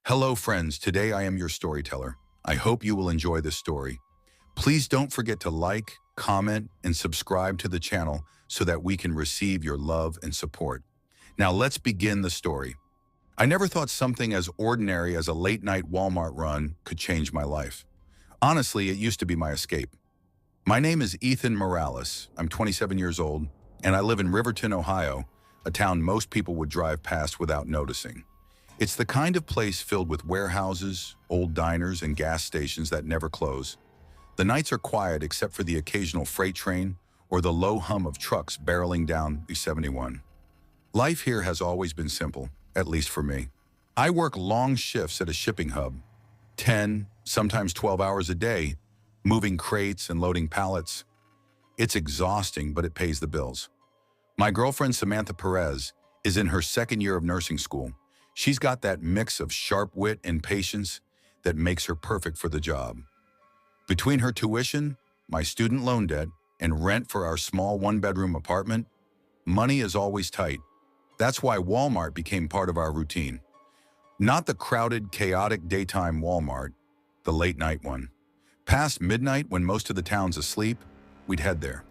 Hello, friends. Today I am your storyteller. I hope you will enjoy this story. Please don't forget to like, comment, and subscribe to the channel so that we can receive your love and support. Now let's begin the story. I never thought something as ordinary as a late-night Walmart run could change my life. Honestly, it used to be my escape. My name is Ethan Morales. I'm 27 years old, and I live in Riverton, Ohio, a town most people would drive past without noticing. It's the kind of place filled with warehouses, old diners, and gas stations that never close. The nights are quiet except for the occasional freight train or the low hum of trucks barreling down the 71. Life here has always been simple, at least for me. I work long shifts at a shipping hub, 10, sometimes 12 hours a day, moving crates and loading pallets. It's exhausting, but it pays the bills. My girlfriend, Samantha Perez, is in her second year of nursing school. She's got that mix of sharp wit and patience that makes her perfect for the job. Between her tuition, my student loan debt, and rent for our small one-bedroom apartment, money is always tight. That's why Walmart became part of our routine. Not the crowded, chaotic daytime Walmart, the late-night one. Past midnight, when most of the town's asleep, we'd head there.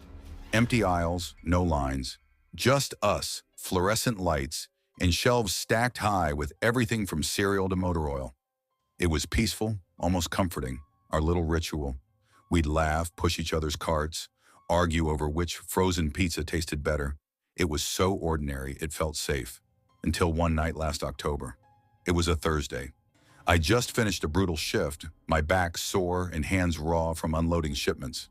Empty aisles, no lines, just us, fluorescent lights, and shelves stacked high with everything from cereal to motor oil. It was peaceful, almost comforting, our little ritual. We'd laugh, push each other's carts, argue over which frozen pizza tasted better. It was so ordinary, it felt safe. Until one night last October. It was a Thursday. I just finished a brutal shift, my back sore and hands raw from unloading shipments.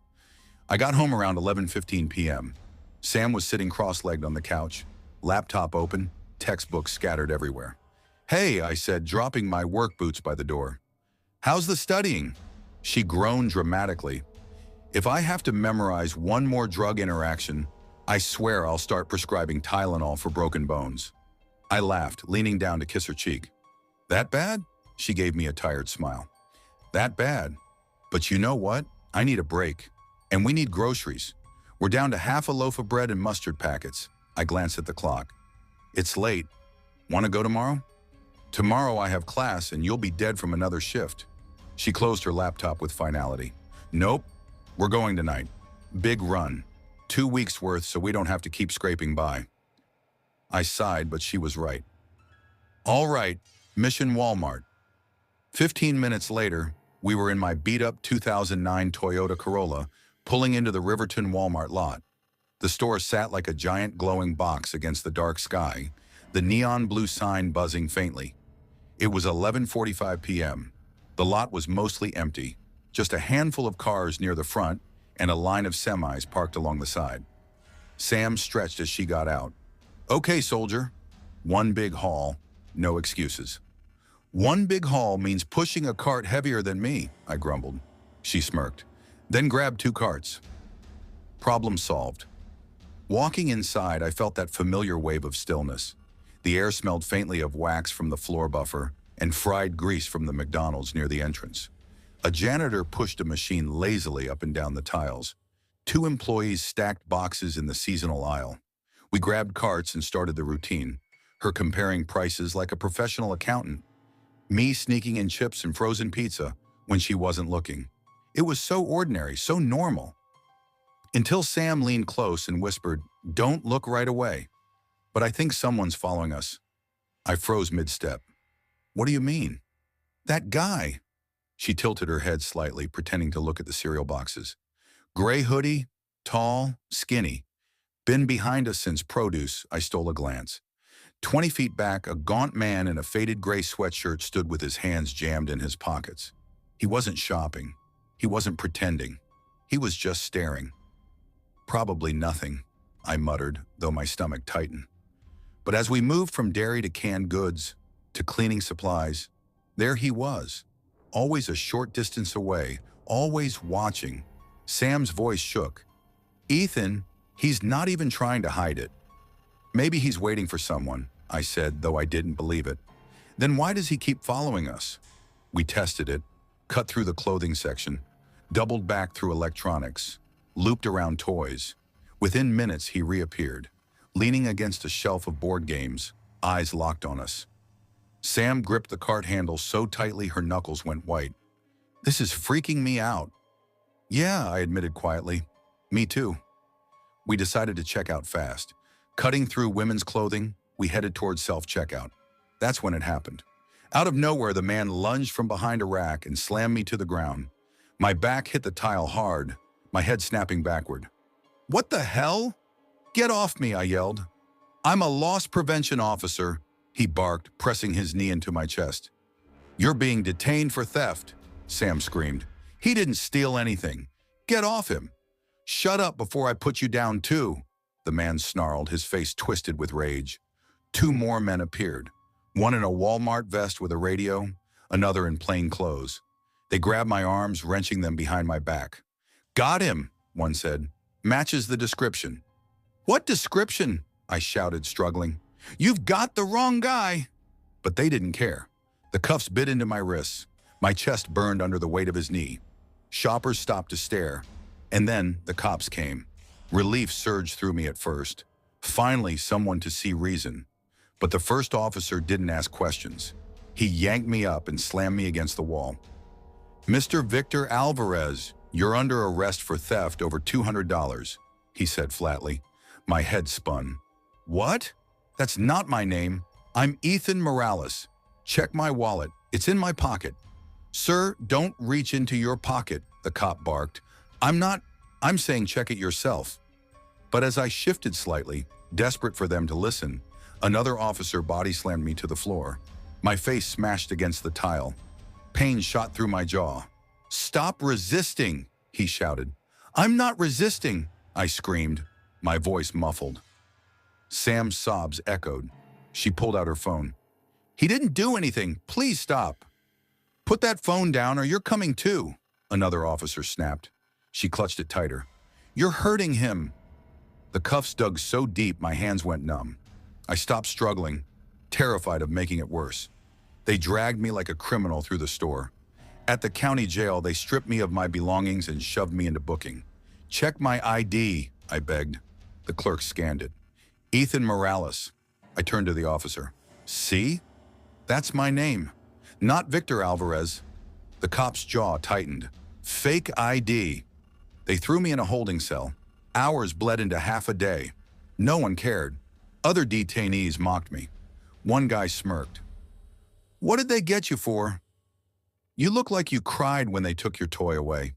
I got home around 11:15 p.m. Sam was sitting cross-legged on the couch, laptop open, textbooks scattered everywhere. "Hey," I said, dropping my work boots by the door. "How's the studying?" She groaned dramatically. "If I have to memorize one more drug interaction, I swear I'll start prescribing Tylenol for broken bones." I laughed, leaning down to kiss her cheek. "That bad?" She gave me a tired smile. "That bad. But you know what? I need a break. And we need groceries. We're down to half a loaf of bread and mustard packets." I glanced at the clock. "It's late. Want to go tomorrow?" "Tomorrow I have class and you'll be dead from another shift." She closed her laptop with finality. "Nope, we're going tonight. Big run. 2 weeks worth so we don't have to keep scraping by." I sighed, but she was right. All right, mission Walmart. 15 minutes later, we were in my beat-up 2009 Toyota Corolla, pulling into the Riverton Walmart lot. The store sat like a giant glowing box against the dark sky, the neon blue sign buzzing faintly. It was 11:45 p.m. The lot was mostly empty, just a handful of cars near the front and a line of semis parked along the side. Sam stretched as she got out. "Okay, soldier." One big haul, no excuses. "One big haul means pushing a cart heavier than me," I grumbled. She smirked, then grabbed 2 carts. Problem solved. Walking inside, I felt that familiar wave of stillness. The air smelled faintly of wax from the floor buffer and fried grease from the McDonald's near the entrance. A janitor pushed a machine lazily up and down the tiles. 2 employees stacked boxes in the seasonal aisle. We grabbed carts and started the routine, her comparing prices like a professional accountant, me sneaking in chips and frozen pizza when she wasn't looking. It was so ordinary, so normal. Until Sam leaned close and whispered, "Don't look right away." "But I think someone's following us." I froze mid-step. "What do you mean?" "That guy." She tilted her head slightly, pretending to look at the cereal boxes. "Gray hoodie, tall, skinny. Been behind us since produce." I stole a glance. 20 feet back, a gaunt man in a faded gray sweatshirt stood with his hands jammed in his pockets. He wasn't shopping. He wasn't pretending. He was just staring. "Probably nothing," I muttered, though my stomach tightened. But as we moved from dairy to canned goods, to cleaning supplies, there he was, always a short distance away, always watching. Sam's voice shook. "Ethan, he's not even trying to hide it." "Maybe he's waiting for someone," I said, though I didn't believe it. "Then why does he keep following us?" We tested it, cut through the clothing section, doubled back through electronics, looped around toys. Within minutes, he reappeared, leaning against a shelf of board games, eyes locked on us. Sam gripped the cart handle so tightly her knuckles went white. This is freaking me out. Yeah, I admitted quietly. Me too. We decided to check out fast. Cutting through women's clothing, we headed towards self-checkout. That's when it happened. Out of nowhere, the man lunged from behind a rack and slammed me to the ground. My back hit the tile hard, my head snapping backward. What the hell? Get off me, I yelled. I'm a loss prevention officer, he barked, pressing his knee into my chest. You're being detained for theft, Sam screamed. He didn't steal anything. Get off him. Shut up before I put you down too, the man snarled, his face twisted with rage. Two more men appeared, one in a Walmart vest with a radio, another in plain clothes. They grabbed my arms, wrenching them behind my back. Got him, one said. Matches the description. What description? I shouted, struggling. You've got the wrong guy. But they didn't care. The cuffs bit into my wrists. My chest burned under the weight of his knee. Shoppers stopped to stare. And then the cops came. Relief surged through me at first. Finally, someone to see reason. But the first officer didn't ask questions. He yanked me up and slammed me against the wall. Mr. Victor Alvarez, you're under arrest for theft over $200, he said flatly. My head spun. What? That's not my name. I'm Ethan Morales. Check my wallet. It's in my pocket. Sir, don't reach into your pocket, the cop barked. I'm saying check it yourself. But as I shifted slightly, desperate for them to listen, another officer body slammed me to the floor. My face smashed against the tile. Pain shot through my jaw. Stop resisting, he shouted. I'm not resisting, I screamed, my voice muffled. Sam's sobs echoed. She pulled out her phone. He didn't do anything. Please stop. Put that phone down or you're coming too, another officer snapped. She clutched it tighter. You're hurting him. The cuffs dug so deep my hands went numb. I stopped struggling, terrified of making it worse. They dragged me like a criminal through the store. At the county jail, they stripped me of my belongings and shoved me into booking. Check my ID, I begged. The clerk scanned it. Ethan Morales. I turned to the officer. See? That's my name. Not Victor Alvarez. The cop's jaw tightened. Fake ID. They threw me in a holding cell. Hours bled into half a day. No one cared. Other detainees mocked me. One guy smirked. What did they get you for? You look like you cried when they took your toy away.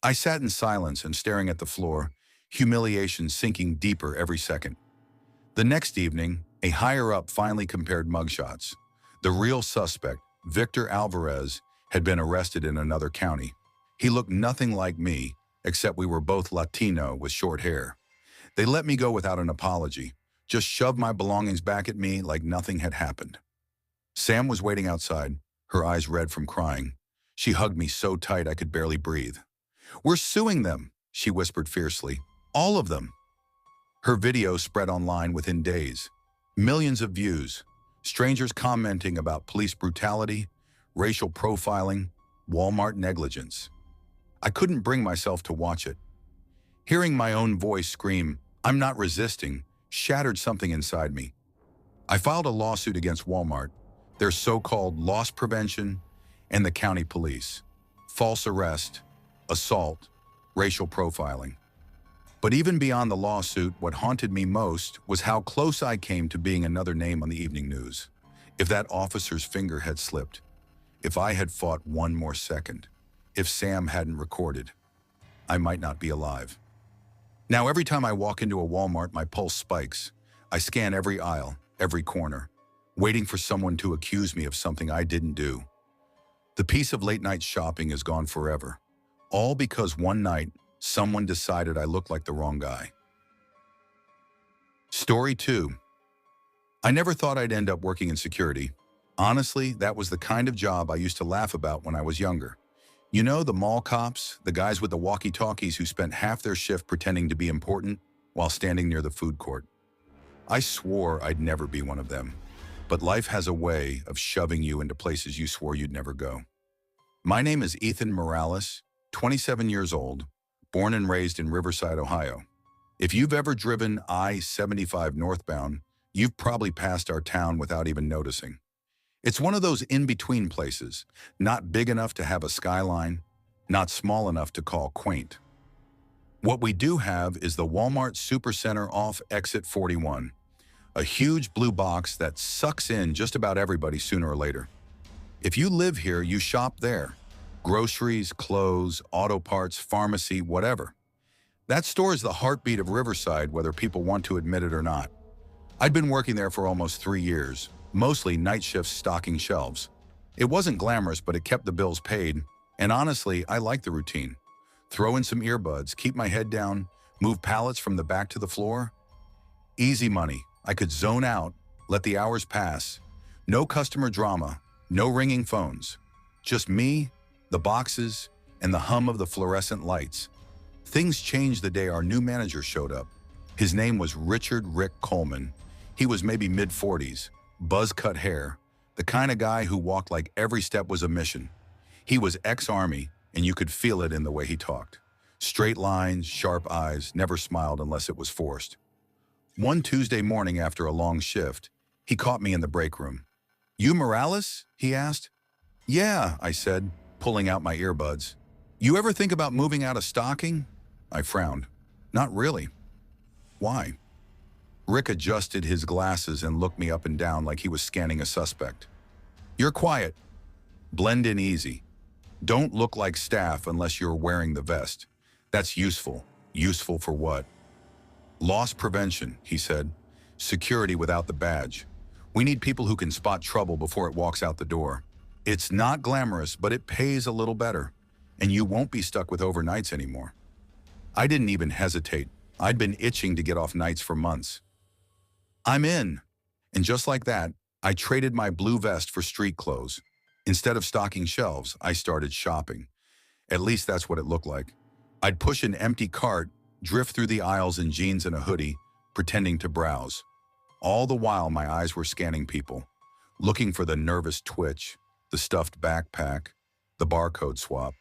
I sat in silence and staring at the floor, humiliation sinking deeper every second. The next evening, a higher-up finally compared mugshots. The real suspect, Victor Alvarez, had been arrested in another county. He looked nothing like me, except we were both Latino with short hair. They let me go without an apology, just shoved my belongings back at me like nothing had happened. Sam was waiting outside, her eyes red from crying. She hugged me so tight I could barely breathe. We're suing them, she whispered fiercely. All of them. Her video spread online within days. Millions of views. Strangers commenting about police brutality, racial profiling, Walmart negligence. I couldn't bring myself to watch it. Hearing my own voice scream, I'm not resisting, shattered something inside me. I filed a lawsuit against Walmart, their so-called loss prevention, and the county police. False arrest, assault, racial profiling. But even beyond the lawsuit, what haunted me most was how close I came to being another name on the evening news. If that officer's finger had slipped, if I had fought one more second, if Sam hadn't recorded, I might not be alive. Now every time I walk into a Walmart, my pulse spikes. I scan every aisle, every corner, waiting for someone to accuse me of something I didn't do. The peace of late-night shopping is gone forever, all because one night, someone decided I looked like the wrong guy. Story 2. I never thought I'd end up working in security. Honestly, that was the kind of job I used to laugh about when I was younger. You know, the mall cops, the guys with the walkie-talkies who spent half their shift pretending to be important while standing near the food court. I swore I'd never be one of them. But life has a way of shoving you into places you swore you'd never go. My name is Ethan Morales, 27 years old, born and raised in Riverside, Ohio. If you've ever driven I-75 northbound, you've probably passed our town without even noticing. It's one of those in-between places, not big enough to have a skyline, not small enough to call quaint. What we do have is the Walmart Supercenter off Exit 41, a huge blue box that sucks in just about everybody sooner or later. If you live here, you shop there. Groceries, clothes, auto parts, pharmacy, whatever. That store is the heartbeat of Riverside, whether people want to admit it or not. I'd been working there for almost 3 years, mostly night shifts stocking shelves. It wasn't glamorous, but it kept the bills paid, and honestly, I liked the routine. Throw in some earbuds, keep my head down, move pallets from the back to the floor. Easy money. I could zone out, let the hours pass. No customer drama, no ringing phones. Just me, the boxes, and the hum of the fluorescent lights. Things changed the day our new manager showed up. His name was Richard Rick Coleman. He was maybe mid-40s, buzz-cut hair, the kind of guy who walked like every step was a mission. He was ex-Army, and you could feel it in the way he talked. Straight lines, sharp eyes, never smiled unless it was forced. One Tuesday morning after a long shift, he caught me in the break room. "You Morales?" he asked. "Yeah," I said, pulling out my earbuds. "You ever think about moving out of stocking?" I frowned. "Not really." "Why?" Rick adjusted his glasses and looked me up and down like he was scanning a suspect. "You're quiet. Blend in easy. Don't look like staff unless you're wearing the vest. That's useful. Useful for what?" "Loss prevention," he said. "Security without the badge. We need people who can spot trouble before it walks out the door. It's not glamorous, but it pays a little better, and you won't be stuck with overnights anymore." I didn't even hesitate. I'd been itching to get off nights for months. "I'm in." And just like that, I traded my blue vest for street clothes. Instead of stocking shelves, I started shopping. At least that's what it looked like. I'd push an empty cart, drift through the aisles in jeans and a hoodie, pretending to browse. All the while, my eyes were scanning people, looking for the nervous twitch, the stuffed backpack, the barcode swap.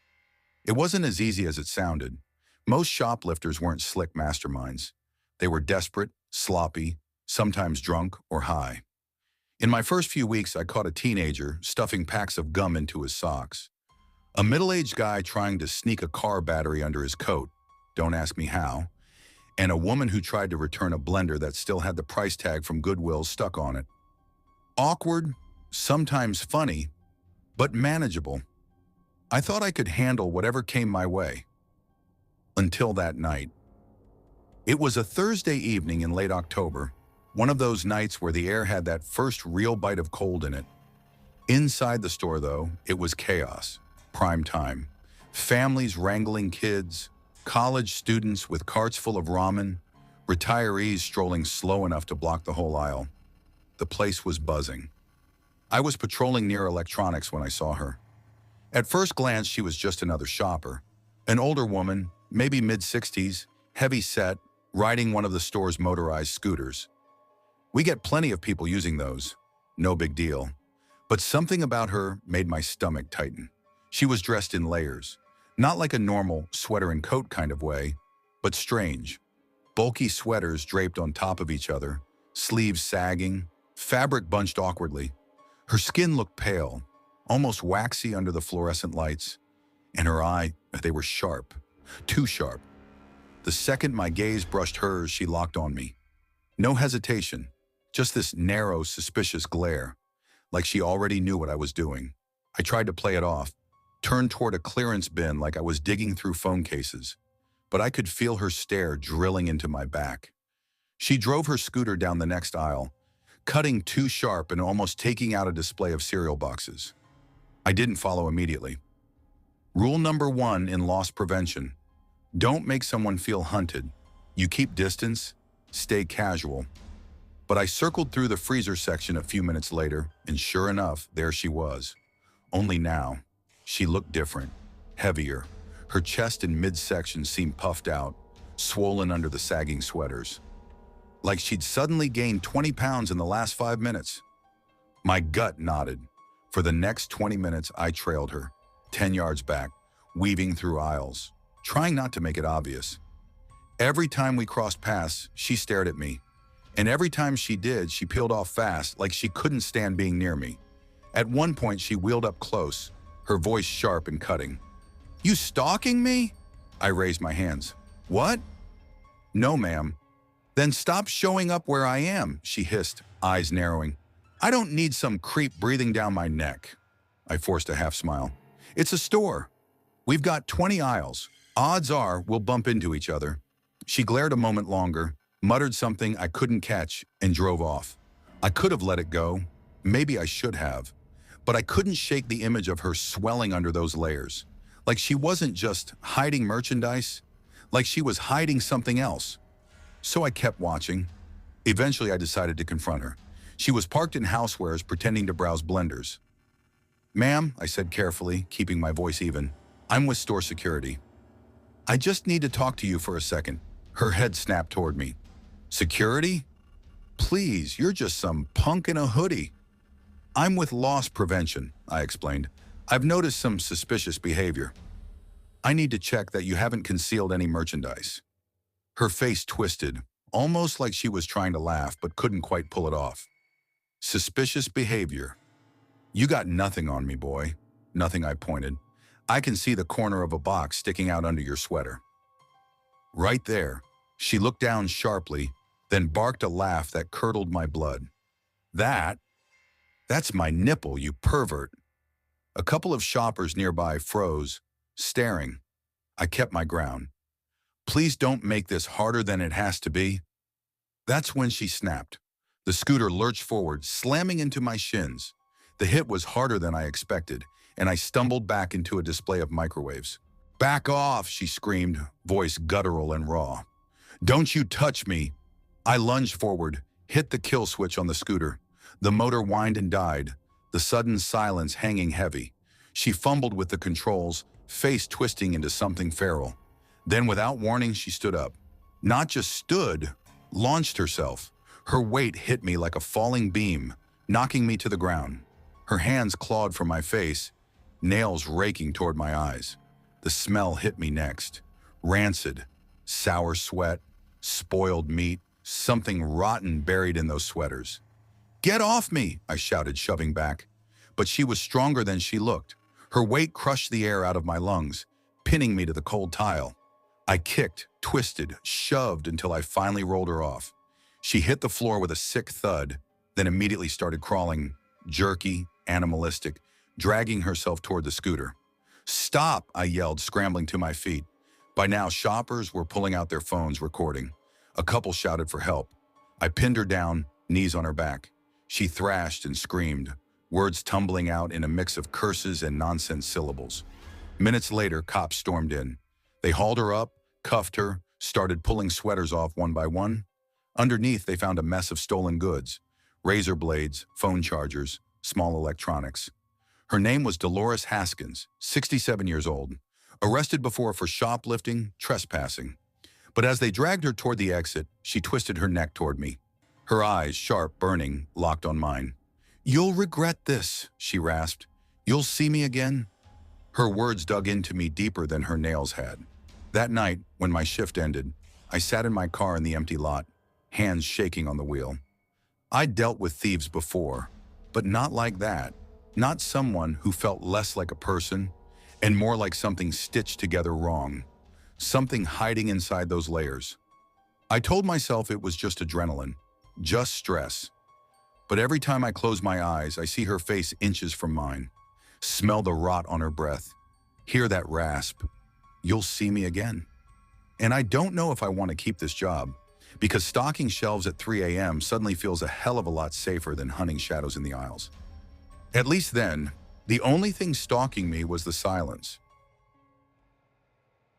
It wasn't as easy as it sounded. Most shoplifters weren't slick masterminds. They were desperate, sloppy, sometimes drunk or high. In my first few weeks, I caught a teenager stuffing packs of gum into his socks. A middle-aged guy trying to sneak a car battery under his coat, don't ask me how, and a woman who tried to return a blender that still had the price tag from Goodwill stuck on it. Awkward, sometimes funny, but manageable. I thought I could handle whatever came my way. Until that night. It was a Thursday evening in late October, one of those nights where the air had that first real bite of cold in it. Inside the store, though, it was chaos. Prime time. Families wrangling kids, college students with carts full of ramen, retirees strolling slow enough to block the whole aisle. The place was buzzing. I was patrolling near electronics when I saw her. At first glance, she was just another shopper. An older woman, maybe mid-60s, heavy-set, riding one of the store's motorized scooters. We get plenty of people using those. No big deal. But something about her made my stomach tighten. She was dressed in layers. Not like a normal sweater and coat kind of way, but strange. Bulky sweaters draped on top of each other, sleeves sagging, fabric bunched awkwardly. Her skin looked pale, almost waxy under the fluorescent lights, and her eyes, they were sharp, too sharp. The second my gaze brushed hers, she locked on me. No hesitation, just this narrow, suspicious glare, like she already knew what I was doing. I tried to play it off, turned toward a clearance bin like I was digging through phone cases, but I could feel her stare drilling into my back. She drove her scooter down the next aisle, cutting too sharp and almost taking out a display of cereal boxes. I didn't follow immediately. Rule number 1 in loss prevention: don't make someone feel hunted. You keep distance, stay casual. But I circled through the freezer section a few minutes later, and sure enough, there she was. Only now, she looked different, heavier. Her chest and midsection seemed puffed out, swollen under the sagging sweaters. Like she'd suddenly gained 20 pounds in the last 5 minutes. My gut nodded. For the next 20 minutes, I trailed her, 10 yards back, weaving through aisles, trying not to make it obvious. Every time we crossed paths, she stared at me. And every time she did, she peeled off fast, like she couldn't stand being near me. At one point, she wheeled up close, her voice sharp and cutting. "You stalking me?" I raised my hands. "What?" "No, ma'am." "Then stop showing up where I am," she hissed, eyes narrowing. "I don't need some creep breathing down my neck." I forced a half smile. "It's a store. We've got 20 aisles. Odds are we'll bump into each other." She glared a moment longer, muttered something I couldn't catch, and drove off. I could have let it go. Maybe I should have. But I couldn't shake the image of her swelling under those layers. Like she wasn't just hiding merchandise, like she was hiding something else. So I kept watching. Eventually, I decided to confront her. She was parked in housewares, pretending to browse blenders. "Ma'am," I said carefully, keeping my voice even, "I'm with store security. I just need to talk to you for a second." Her head snapped toward me. "Security? Please, you're just some punk in a hoodie." "I'm with loss prevention," I explained. "I've noticed some suspicious behavior. I need to check that you haven't concealed any merchandise." Her face twisted, almost like she was trying to laugh but couldn't quite pull it off. "Suspicious behavior? You got nothing on me, boy." "Nothing," I pointed. "I can see the corner of a box sticking out under your sweater." "Right there." She looked down sharply, then barked a laugh that curdled my blood. That's my nipple, you pervert." A couple of shoppers nearby froze, staring. I kept my ground. "Please don't make this harder than it has to be." That's when she snapped. The scooter lurched forward, slamming into my shins. The hit was harder than I expected, and I stumbled back into a display of microwaves. "Back off," she screamed, voice guttural and raw. "Don't you touch me." I lunged forward, hit the kill switch on the scooter. The motor whined and died, the sudden silence hanging heavy. She fumbled with the controls, face twisting into something feral. Then, without warning, she stood up. Not just stood, launched herself. Her weight hit me like a falling beam, knocking me to the ground. Her hands clawed for my face, nails raking toward my eyes. The smell hit me next. Rancid, sour sweat, spoiled meat, something rotten buried in those sweaters. "Get off me!" I shouted, shoving back. But she was stronger than she looked. Her weight crushed the air out of my lungs, pinning me to the cold tile. I kicked, twisted, shoved until I finally rolled her off. She hit the floor with a sick thud, then immediately started crawling, jerky, animalistic, dragging herself toward the scooter. "Stop!" I yelled, scrambling to my feet. By now, shoppers were pulling out their phones, recording. A couple shouted for help. I pinned her down, knees on her back. She thrashed and screamed, words tumbling out in a mix of curses and nonsense syllables. Minutes later, cops stormed in. They hauled her up, cuffed her, started pulling sweaters off one by one. Underneath, they found a mess of stolen goods, razor blades, phone chargers, small electronics. Her name was Dolores Haskins, 67 years old, arrested before for shoplifting, trespassing. But as they dragged her toward the exit, she twisted her neck toward me. Her eyes, sharp, burning, locked on mine. "You'll regret this," she rasped. "You'll see me again." Her words dug into me deeper than her nails had. That night, when my shift ended, I sat in my car in the empty lot, hands shaking on the wheel. I'd dealt with thieves before, but not like that. Not someone who felt less like a person and more like something stitched together wrong. Something hiding inside those layers. I told myself it was just adrenaline, just stress. But every time I close my eyes, I see her face inches from mine. Smell the rot on her breath. Hear that rasp. "You'll see me again." And I don't know if I want to keep this job, because stocking shelves at 3 a.m. suddenly feels a hell of a lot safer than hunting shadows in the aisles. At least then, the only thing stalking me was the silence.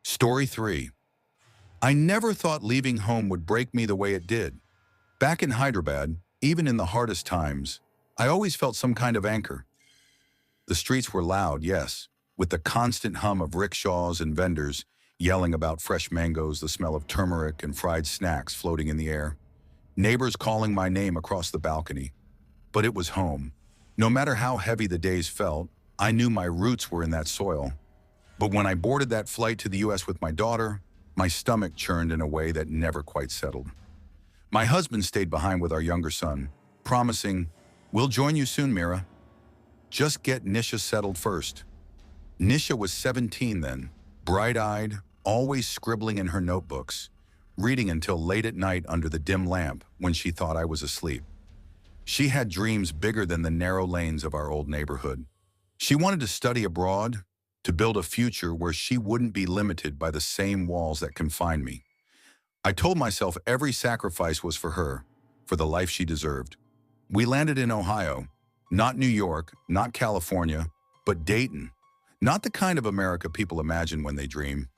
Story 3. I never thought leaving home would break me the way it did. Back in Hyderabad, even in the hardest times, I always felt some kind of anchor. The streets were loud, yes, with the constant hum of rickshaws and vendors yelling about fresh mangoes, the smell of turmeric and fried snacks floating in the air. Neighbors calling my name across the balcony. But it was home. No matter how heavy the days felt, I knew my roots were in that soil. But when I boarded that flight to the US with my daughter, my stomach churned in a way that never quite settled. My husband stayed behind with our younger son, promising, "We'll join you soon, Mira." Just get Nisha settled first. Nisha was 17 then, bright-eyed, always scribbling in her notebooks, reading until late at night under the dim lamp when she thought I was asleep. She had dreams bigger than the narrow lanes of our old neighborhood. She wanted to study abroad, to build a future where she wouldn't be limited by the same walls that confined me. I told myself every sacrifice was for her, for the life she deserved. We landed in Ohio, not New York, not California, but Dayton. Not the kind of America people imagine when they dream.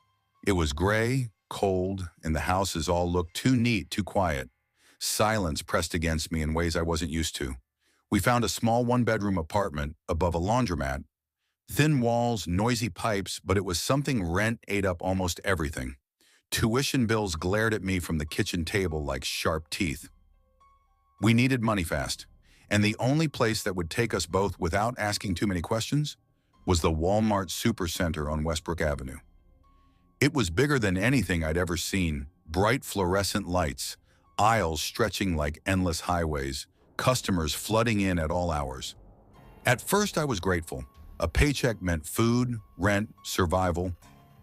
It was gray, cold, and the houses all looked too neat, too quiet. Silence pressed against me in ways I wasn't used to. We found a small one-bedroom apartment above a laundromat. Thin walls, noisy pipes, but it was something rent ate up almost everything. Tuition bills glared at me from the kitchen table like sharp teeth. We needed money fast, and the only place that would take us both without asking too many questions was the Walmart Supercenter on Westbrook Avenue. It was bigger than anything I'd ever seen, bright fluorescent lights, aisles stretching like endless highways, customers flooding in at all hours. At first I was grateful. A paycheck meant food, rent, survival,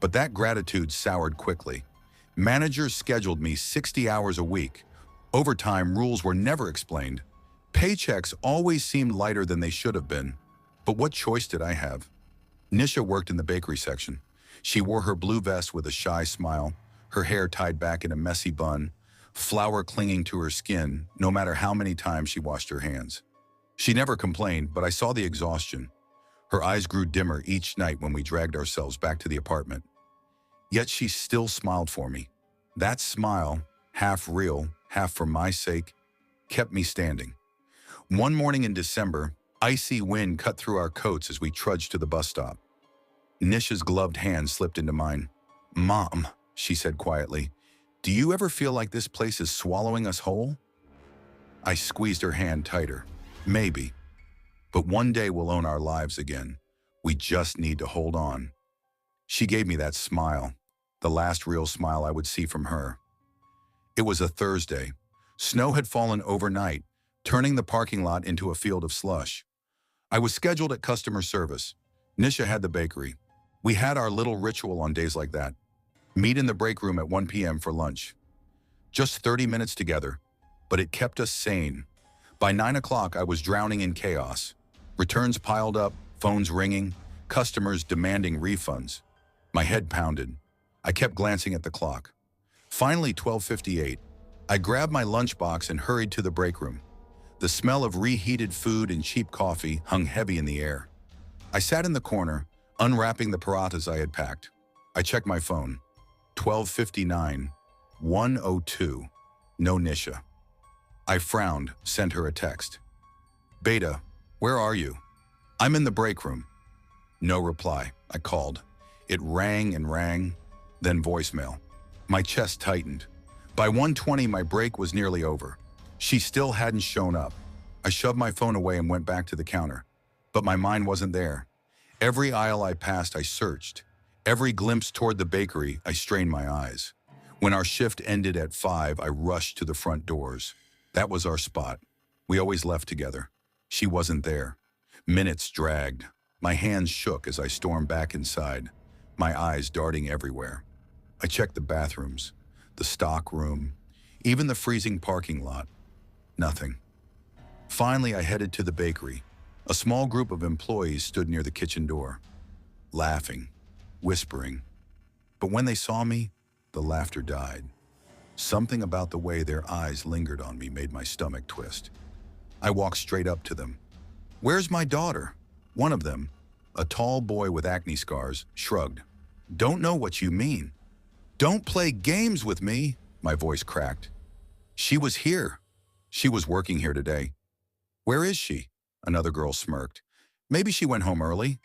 but that gratitude soured quickly. Managers scheduled me 60 hours a week. Overtime rules were never explained. Paychecks always seemed lighter than they should have been. But what choice did I have? Nisha worked in the bakery section. She wore her blue vest with a shy smile, her hair tied back in a messy bun, flour clinging to her skin, no matter how many times she washed her hands. She never complained, but I saw the exhaustion. Her eyes grew dimmer each night when we dragged ourselves back to the apartment. Yet she still smiled for me. That smile, half real, half for my sake, kept me standing. One morning in December, icy wind cut through our coats as we trudged to the bus stop. Nisha's gloved hand slipped into mine. "Mom," she said quietly, "do you ever feel like this place is swallowing us whole?" I squeezed her hand tighter. "Maybe. But one day we'll own our lives again. We just need to hold on." She gave me that smile, the last real smile I would see from her. It was a Thursday. Snow had fallen overnight, turning the parking lot into a field of slush. I was scheduled at customer service. Nisha had the bakery. We had our little ritual on days like that. Meet in the break room at 1 p.m. for lunch. Just 30 minutes together, but it kept us sane. By 9 o'clock, I was drowning in chaos. Returns piled up, phones ringing, customers demanding refunds. My head pounded. I kept glancing at the clock. Finally, 12:58. I grabbed my lunchbox and hurried to the break room. The smell of reheated food and cheap coffee hung heavy in the air. I sat in the corner, unwrapping the parathas I had packed. I checked my phone. 12:59, 1:02, no Nisha. I frowned, sent her a text. "Beta, where are you?" "I'm in the break room." No reply. I called. It rang and rang, then voicemail. My chest tightened. By 1:20, my break was nearly over. She still hadn't shown up. I shoved my phone away and went back to the counter. But my mind wasn't there. Every aisle I passed, I searched. Every glimpse toward the bakery, I strained my eyes. When our shift ended at 5, I rushed to the front doors. That was our spot. We always left together. She wasn't there. Minutes dragged. My hands shook as I stormed back inside, my eyes darting everywhere. I checked the bathrooms, the stock room, even the freezing parking lot. Nothing. Finally, I headed to the bakery. A small group of employees stood near the kitchen door, laughing, whispering. But when they saw me, the laughter died. Something about the way their eyes lingered on me made my stomach twist. I walked straight up to them. "Where's my daughter?" One of them, a tall boy with acne scars, shrugged. "Don't know what you mean." "Don't play games with me," my voice cracked. "She was here. She was working here today." "Where is she?" Another girl smirked. "Maybe she went home early."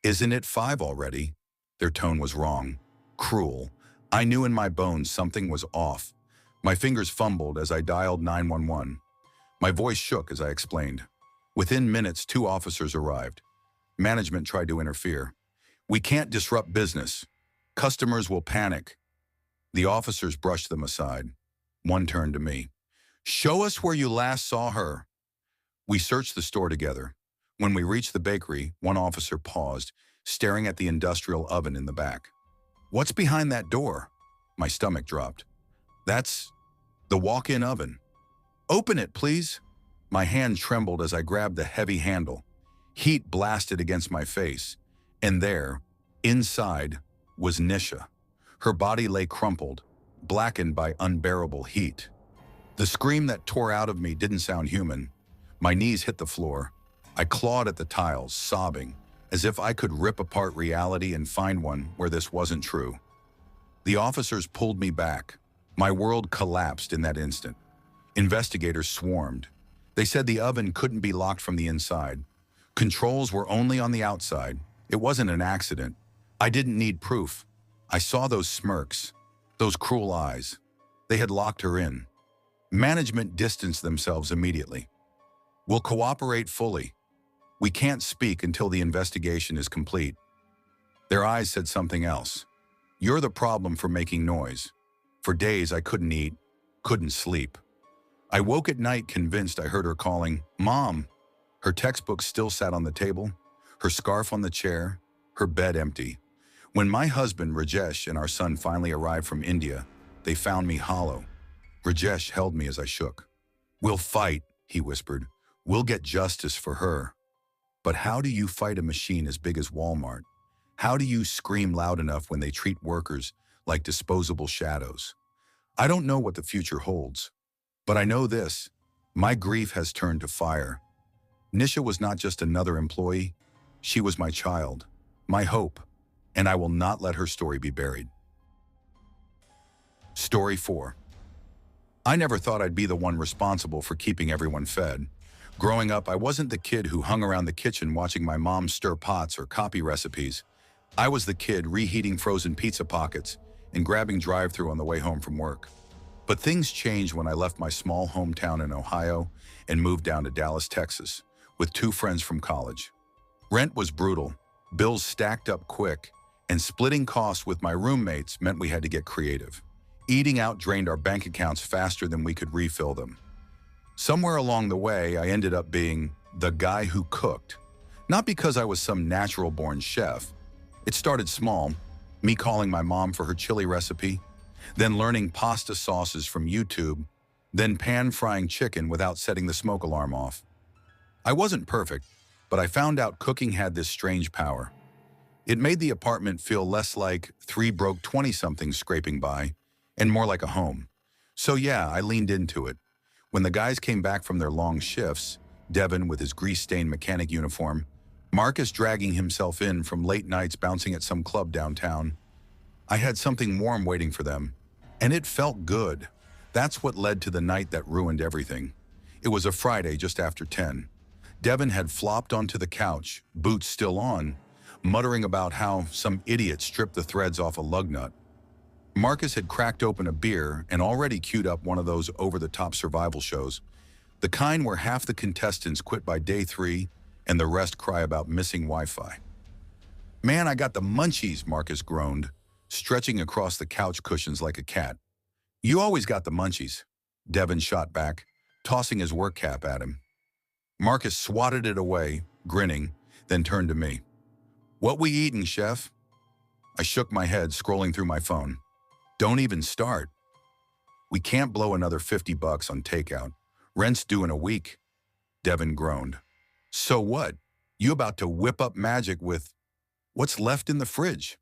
"Isn't it 5 already?" Their tone was wrong, cruel. I knew in my bones something was off. My fingers fumbled as I dialed 911. My voice shook as I explained. Within minutes, 2 officers arrived. Management tried to interfere. "We can't disrupt business. Customers will panic." The officers brushed them aside. One turned to me. "Show us where you last saw her." We searched the store together. When we reached the bakery, one officer paused, staring at the industrial oven in the back. "What's behind that door?" My stomach dropped. "That's the walk-in oven." "Open it, please." My hand trembled as I grabbed the heavy handle. Heat blasted against my face, and there, inside, was Nisha. Her body lay crumpled, blackened by unbearable heat. The scream that tore out of me didn't sound human. My knees hit the floor. I clawed at the tiles, sobbing, as if I could rip apart reality and find one where this wasn't true. The officers pulled me back. My world collapsed in that instant. Investigators swarmed. They said the oven couldn't be locked from the inside. Controls were only on the outside. It wasn't an accident. I didn't need proof. I saw those smirks, those cruel eyes. They had locked her in. Management distanced themselves immediately. "We'll cooperate fully. We can't speak until the investigation is complete." Their eyes said something else. "You're the problem for making noise." For days I couldn't eat, couldn't sleep. I woke at night convinced I heard her calling, "Mom." Her textbook still sat on the table, her scarf on the chair, her bed empty. When my husband, Rajesh, and our son finally arrived from India, they found me hollow. Rajesh held me as I shook. "We'll fight," he whispered. "We'll get justice for her." But how do you fight a machine as big as Walmart? How do you scream loud enough when they treat workers like disposable shadows? I don't know what the future holds, but I know this: my grief has turned to fire. Nisha was not just another employee. She was my child, my hope, and I will not let her story be buried. Story 4. I never thought I'd be the one responsible for keeping everyone fed. Growing up, I wasn't the kid who hung around the kitchen watching my mom stir pots or copy recipes. I was the kid reheating frozen pizza pockets and grabbing drive-thru on the way home from work. But things changed when I left my small hometown in Ohio and moved down to Dallas, Texas, with 2 friends from college. Rent was brutal, bills stacked up quick, and splitting costs with my roommates meant we had to get creative. Eating out drained our bank accounts faster than we could refill them. Somewhere along the way, I ended up being the guy who cooked. Not because I was some natural-born chef. It started small, me calling my mom for her chili recipe, then learning pasta sauces from YouTube, then pan-frying chicken without setting the smoke alarm off. I wasn't perfect, but I found out cooking had this strange power. It made the apartment feel less like 3 broke 20-somethings scraping by and more like a home. So yeah, I leaned into it. When the guys came back from their long shifts, Devin with his grease-stained mechanic uniform, Marcus dragging himself in from late nights bouncing at some club downtown, I had something warm waiting for them, and it felt good. That's what led to the night that ruined everything. It was a Friday just after 10. Devin had flopped onto the couch, boots still on, muttering about how some idiot stripped the threads off a lug nut. Marcus had cracked open a beer and already queued up one of those over-the-top survival shows, the kind where half the contestants quit by day 3 and the rest cry about missing Wi-Fi. "Man, I got the munchies," Marcus groaned, stretching across the couch cushions like a cat. "You always got the munchies," Devin shot back, tossing his work cap at him. Marcus swatted it away, grinning, then turned to me. "What we eating, chef?" I shook my head, scrolling through my phone. "Don't even start. We can't blow another $50 on takeout. Rent's due in a week." Devin groaned. "So what? You about to whip up magic with what's left in the fridge?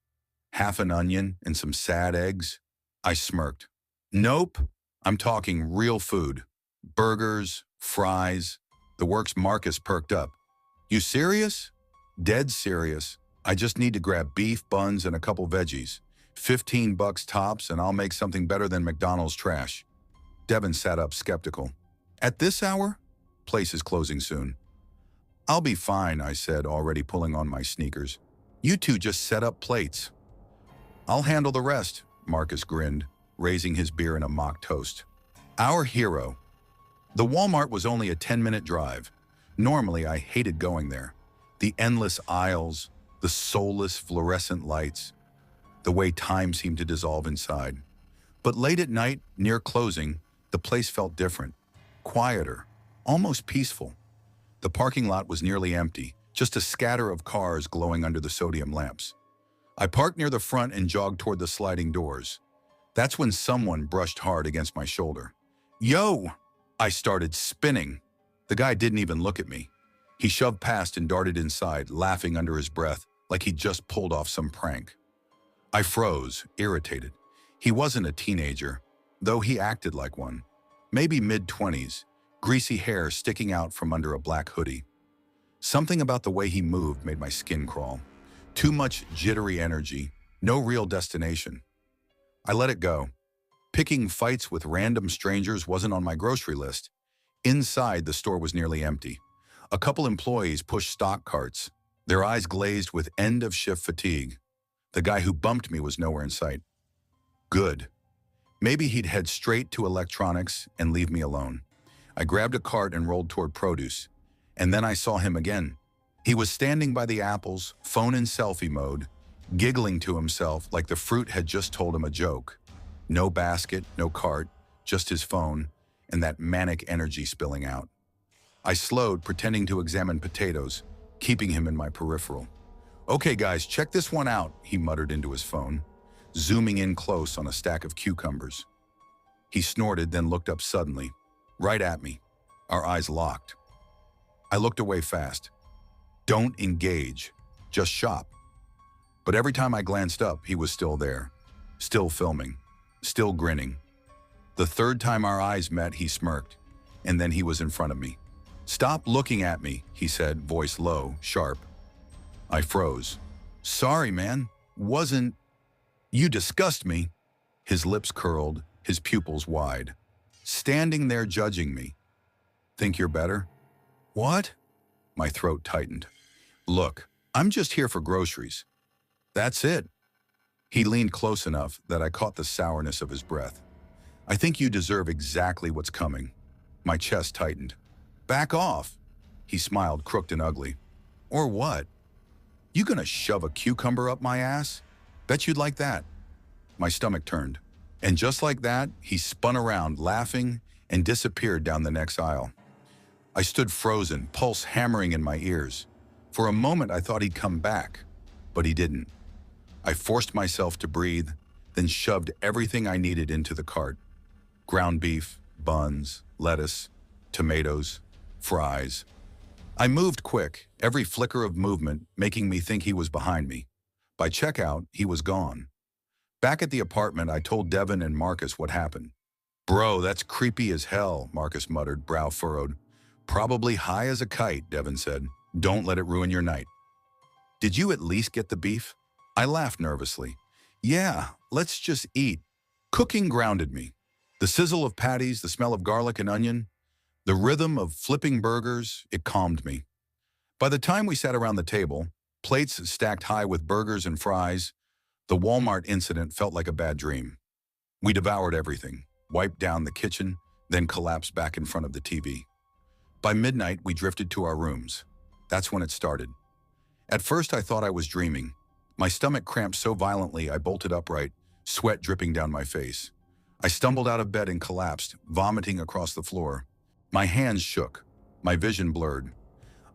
Half an onion and some sad eggs?" I smirked. "Nope. I'm talking real food. Burgers, fries, the works." Marcus perked up. "You serious?" "Dead serious. I just need to grab beef, buns, and a couple veggies. $15 tops, and I'll make something better than McDonald's trash." Devin sat up, skeptical. "At this hour? Place is closing soon." "I'll be fine," I said, already pulling on my sneakers. "You two just set up plates." "I'll handle the rest," Marcus grinned, raising his beer in a mock toast. Our hero. The Walmart was only a 10-minute drive. Normally, I hated going there. The endless aisles, the soulless fluorescent lights, the way time seemed to dissolve inside. But late at night, near closing, the place felt different, quieter, almost peaceful. The parking lot was nearly empty, just a scatter of cars glowing under the sodium lamps. I parked near the front and jogged toward the sliding doors. That's when someone brushed hard against my shoulder. Yo! I started spinning. The guy didn't even look at me. He shoved past and darted inside, laughing under his breath like he'd just pulled off some prank. I froze, irritated. He wasn't a teenager, though he acted like one. Maybe mid-20s, greasy hair sticking out from under a black hoodie. Something about the way he moved made my skin crawl. Too much jittery energy, no real destination. I let it go. Picking fights with random strangers wasn't on my grocery list. Inside, the store was nearly empty. A couple employees pushed stock carts, their eyes glazed with end-of-shift fatigue. The guy who bumped me was nowhere in sight. Good. Maybe he'd head straight to electronics and leave me alone. I grabbed a cart and rolled toward produce. And then I saw him again. He was standing by the apples, phone in selfie mode, giggling to himself like the fruit had just told him a joke. No basket, no cart, just his phone, and that manic energy spilling out. I slowed, pretending to examine potatoes, keeping him in my peripheral. Okay guys, check this one out, he muttered into his phone, zooming in close on a stack of cucumbers. He snorted, then looked up suddenly, right at me. Our eyes locked. I looked away fast. Don't engage, just shop. But every time I glanced up, he was still there, still filming, still grinning. The third time our eyes met, he smirked, and then he was in front of me. Stop looking at me, he said, voice low, sharp. I froze. Sorry, man. You disgust me. His lips curled, his pupils wide. Standing there judging me. Think you're better? What? My throat tightened. Look, I'm just here for groceries. That's it. He leaned close enough that I caught the sourness of his breath. I think you deserve exactly what's coming. My chest tightened. Back off. He smiled, crooked and ugly. Or what? You gonna shove a cucumber up my ass? Bet you'd like that. My stomach turned. And just like that, he spun around, laughing, and disappeared down the next aisle. I stood frozen, pulse hammering in my ears. For a moment, I thought he'd come back, but he didn't. I forced myself to breathe, then shoved everything I needed into the cart. Ground beef, buns, lettuce, tomatoes, fries. I moved quick, every flicker of movement making me think he was behind me. By checkout, he was gone. Back at the apartment, I told Devin and Marcus what happened. Bro, that's creepy as hell, Marcus muttered, brow furrowed. Probably high as a kite, Devin said. Don't let it ruin your night. Did you at least get the beef? I laughed nervously. Yeah, let's just eat. Cooking grounded me. The sizzle of patties, the smell of garlic and onion, the rhythm of flipping burgers, it calmed me. By the time we sat around the table, plates stacked high with burgers and fries, the Walmart incident felt like a bad dream. We devoured everything, wiped down the kitchen, then collapsed back in front of the TV. By midnight, we drifted to our rooms. That's when it started. At first, I thought I was dreaming. My stomach cramped so violently I bolted upright, sweat dripping down my face. I stumbled out of bed and collapsed, vomiting across the floor. My hands shook, my vision blurred.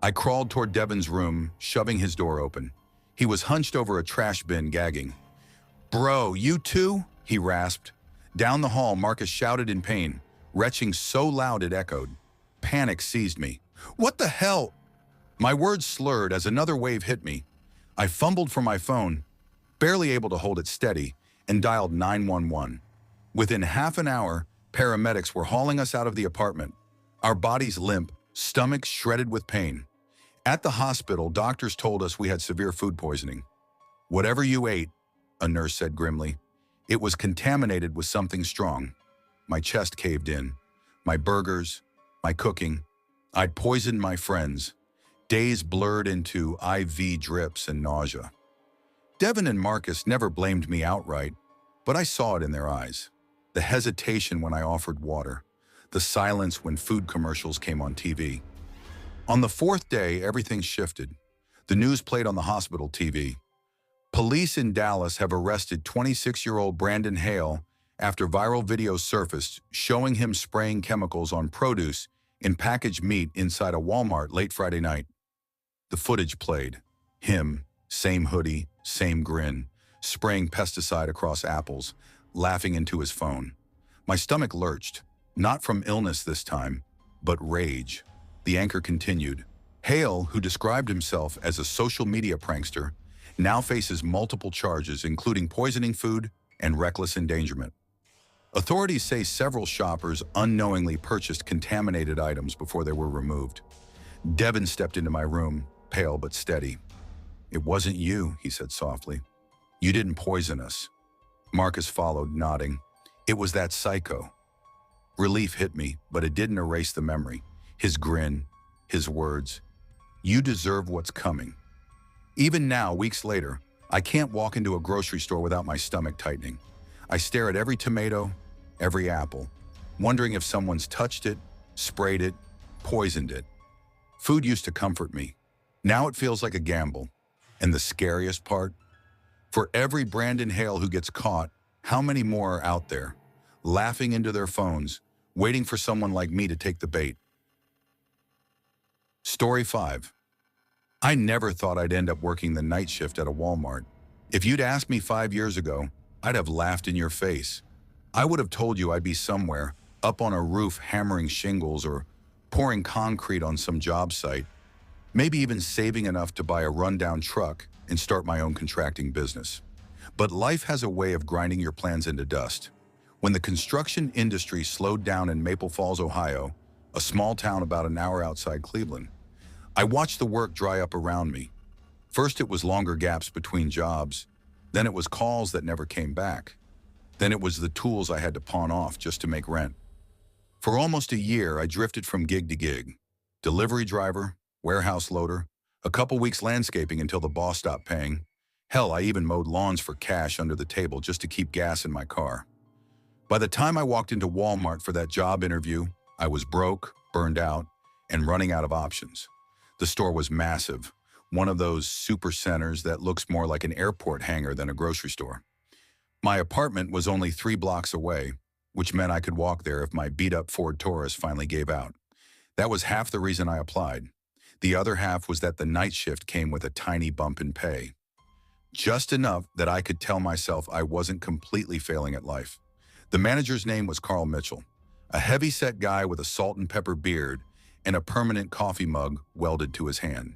I crawled toward Devin's room, shoving his door open. He was hunched over a trash bin, gagging. Bro, you too? He rasped. Down the hall, Marcus shouted in pain, retching so loud it echoed. Panic seized me. What the hell? My words slurred as another wave hit me. I fumbled for my phone, barely able to hold it steady, and dialed 911. Within half an hour, paramedics were hauling us out of the apartment, our bodies limp, stomachs shredded with pain. At the hospital, doctors told us we had severe food poisoning. Whatever you ate, a nurse said grimly, it was contaminated with something strong. My chest caved in. My burgers, my cooking. I'd poisoned my friends. Days blurred into IV drips and nausea. Devin and Marcus never blamed me outright, but I saw it in their eyes. The hesitation when I offered water. The silence when food commercials came on TV. On the fourth day, everything shifted. The news played on the hospital TV. Police in Dallas have arrested 26-year-old Brandon Hale after viral videos surfaced showing him spraying chemicals on produce in packaged meat inside a Walmart late Friday night. The footage played. Him, same hoodie, same grin, spraying pesticide across apples, laughing into his phone. My stomach lurched, not from illness this time, but rage. The anchor continued. Hale, who described himself as a social media prankster, now faces multiple charges, including poisoning food and reckless endangerment. Authorities say several shoppers unknowingly purchased contaminated items before they were removed. Devin stepped into my room, pale but steady. "It wasn't you," he said softly. "You didn't poison us." Marcus followed, nodding. "It was that psycho." Relief hit me, but it didn't erase the memory. His grin, his words. "You deserve what's coming." Even now, weeks later, I can't walk into a grocery store without my stomach tightening. I stare at every tomato, every apple, wondering if someone's touched it, sprayed it, poisoned it. Food used to comfort me. Now it feels like a gamble. And the scariest part? For every Brandon Hale who gets caught, how many more are out there, laughing into their phones, waiting for someone like me to take the bait? Story 5. I never thought I'd end up working the night shift at a Walmart. If you'd asked me 5 years ago, I'd have laughed in your face. I would have told you I'd be somewhere, up on a roof hammering shingles or pouring concrete on some job site, maybe even saving enough to buy a rundown truck and start my own contracting business. But life has a way of grinding your plans into dust. When the construction industry slowed down in Maple Falls, Ohio, a small town about an hour outside Cleveland, I watched the work dry up around me. First it was longer gaps between jobs, then it was calls that never came back. Then it was the tools I had to pawn off just to make rent. For almost a year, I drifted from gig to gig. Delivery driver, warehouse loader, a couple weeks landscaping until the boss stopped paying. Hell, I even mowed lawns for cash under the table just to keep gas in my car. By the time I walked into Walmart for that job interview, I was broke, burned out, and running out of options. The store was massive, one of those super centers that looks more like an airport hangar than a grocery store. My apartment was only 3 blocks away, which meant I could walk there if my beat-up Ford Taurus finally gave out. That was half the reason I applied. The other half was that the night shift came with a tiny bump in pay. Just enough that I could tell myself I wasn't completely failing at life. The manager's name was Carl Mitchell, a heavy-set guy with a salt and pepper beard and a permanent coffee mug welded to his hand.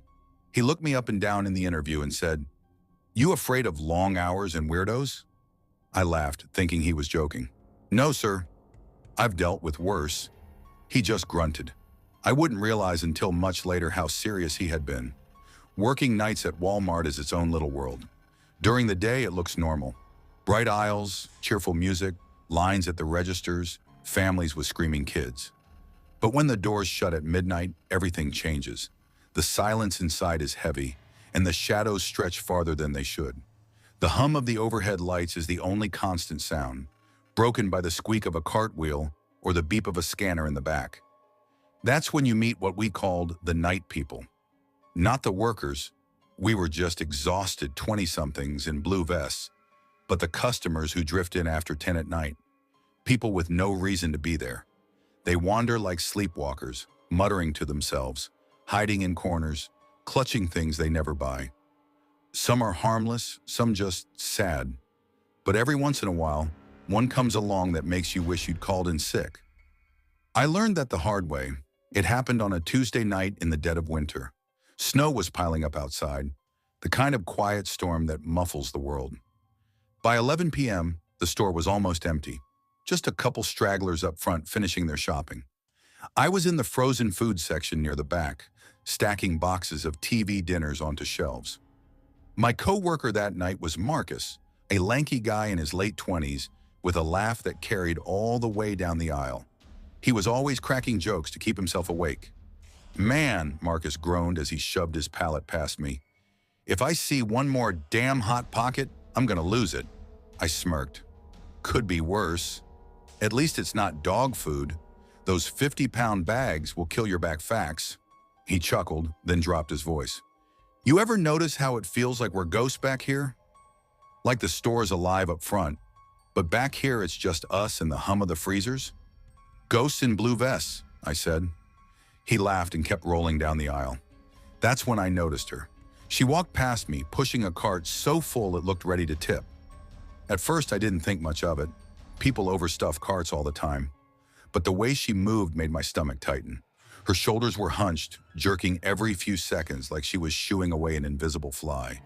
He looked me up and down in the interview and said, "You afraid of long hours and weirdos?" I laughed, thinking he was joking. "No, sir. I've dealt with worse." He just grunted. I wouldn't realize until much later how serious he had been. Working nights at Walmart is its own little world. During the day, it looks normal. Bright aisles, cheerful music, lines at the registers, families with screaming kids. But when the doors shut at midnight, everything changes. The silence inside is heavy, and the shadows stretch farther than they should. The hum of the overhead lights is the only constant sound, broken by the squeak of a cartwheel or the beep of a scanner in the back. That's when you meet what we called the night people. Not the workers. We were just exhausted 20-somethings in blue vests, but the customers who drift in after 10 at night. People with no reason to be there. They wander like sleepwalkers, muttering to themselves, hiding in corners, clutching things they never buy. Some are harmless, some just sad. But every once in a while, one comes along that makes you wish you'd called in sick. I learned that the hard way. It happened on a Tuesday night in the dead of winter. Snow was piling up outside, the kind of quiet storm that muffles the world. By 11 p.m., the store was almost empty. Just a couple stragglers up front finishing their shopping. I was in the frozen food section near the back, stacking boxes of TV dinners onto shelves. My co-worker that night was Marcus, a lanky guy in his late 20s with a laugh that carried all the way down the aisle. He was always cracking jokes to keep himself awake. "Man," Marcus groaned as he shoved his pallet past me. "If I see one more damn Hot Pocket, I'm gonna lose it." I smirked. "Could be worse. At least it's not dog food. Those 50-pound bags will kill your back facts." He chuckled, then dropped his voice. "You ever notice how it feels like we're ghosts back here? Like the store's alive up front, but back here it's just us and the hum of the freezers?" "Ghosts in blue vests," I said. He laughed and kept rolling down the aisle. That's when I noticed her. She walked past me, pushing a cart so full it looked ready to tip. At first, I didn't think much of it. People overstuff carts all the time. But the way she moved made my stomach tighten. Her shoulders were hunched, jerking every few seconds like she was shooing away an invisible fly.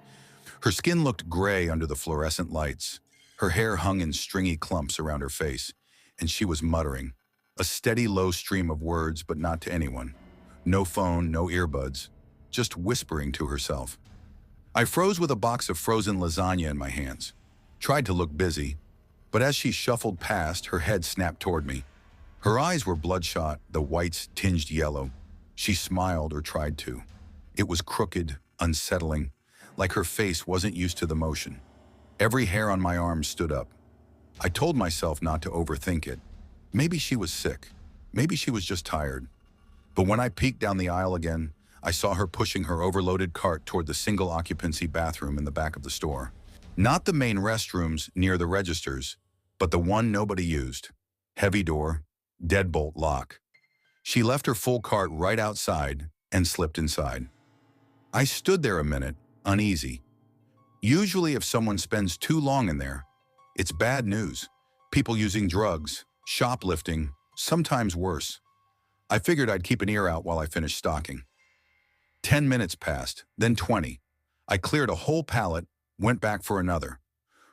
Her skin looked gray under the fluorescent lights. Her hair hung in stringy clumps around her face, and she was muttering. A steady, low stream of words, but not to anyone. No phone, no earbuds, just whispering to herself. I froze with a box of frozen lasagna in my hands. Tried to look busy, but as she shuffled past, her head snapped toward me. Her eyes were bloodshot, the whites tinged yellow. She smiled or tried to. It was crooked, unsettling, like her face wasn't used to the motion. Every hair on my arm stood up. I told myself not to overthink it. Maybe she was sick. Maybe she was just tired. But when I peeked down the aisle again, I saw her pushing her overloaded cart toward the single-occupancy bathroom in the back of the store. Not the main restrooms near the registers, but the one nobody used. Heavy door, deadbolt lock. She left her full cart right outside and slipped inside. I stood there a minute, uneasy. Usually if someone spends too long in there, it's bad news. People using drugs, shoplifting, sometimes worse. I figured I'd keep an ear out while I finished stocking. 10 minutes passed, then 20. I cleared a whole pallet, went back for another.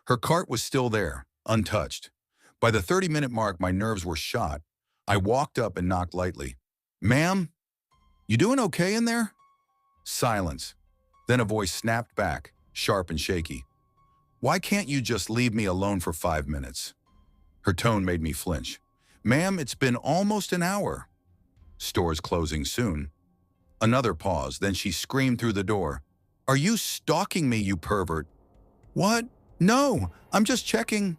Her cart was still there, untouched. By the 30-minute mark, my nerves were shot. I walked up and knocked lightly. "Ma'am, you doing okay in there?" Silence. Then a voice snapped back, sharp and shaky. "Why can't you just leave me alone for 5 minutes?" Her tone made me flinch. "Ma'am, it's been almost an hour." "Store's closing soon." Another pause, then she screamed through the door. "Are you stalking me, you pervert?" "What? No, I'm just checking."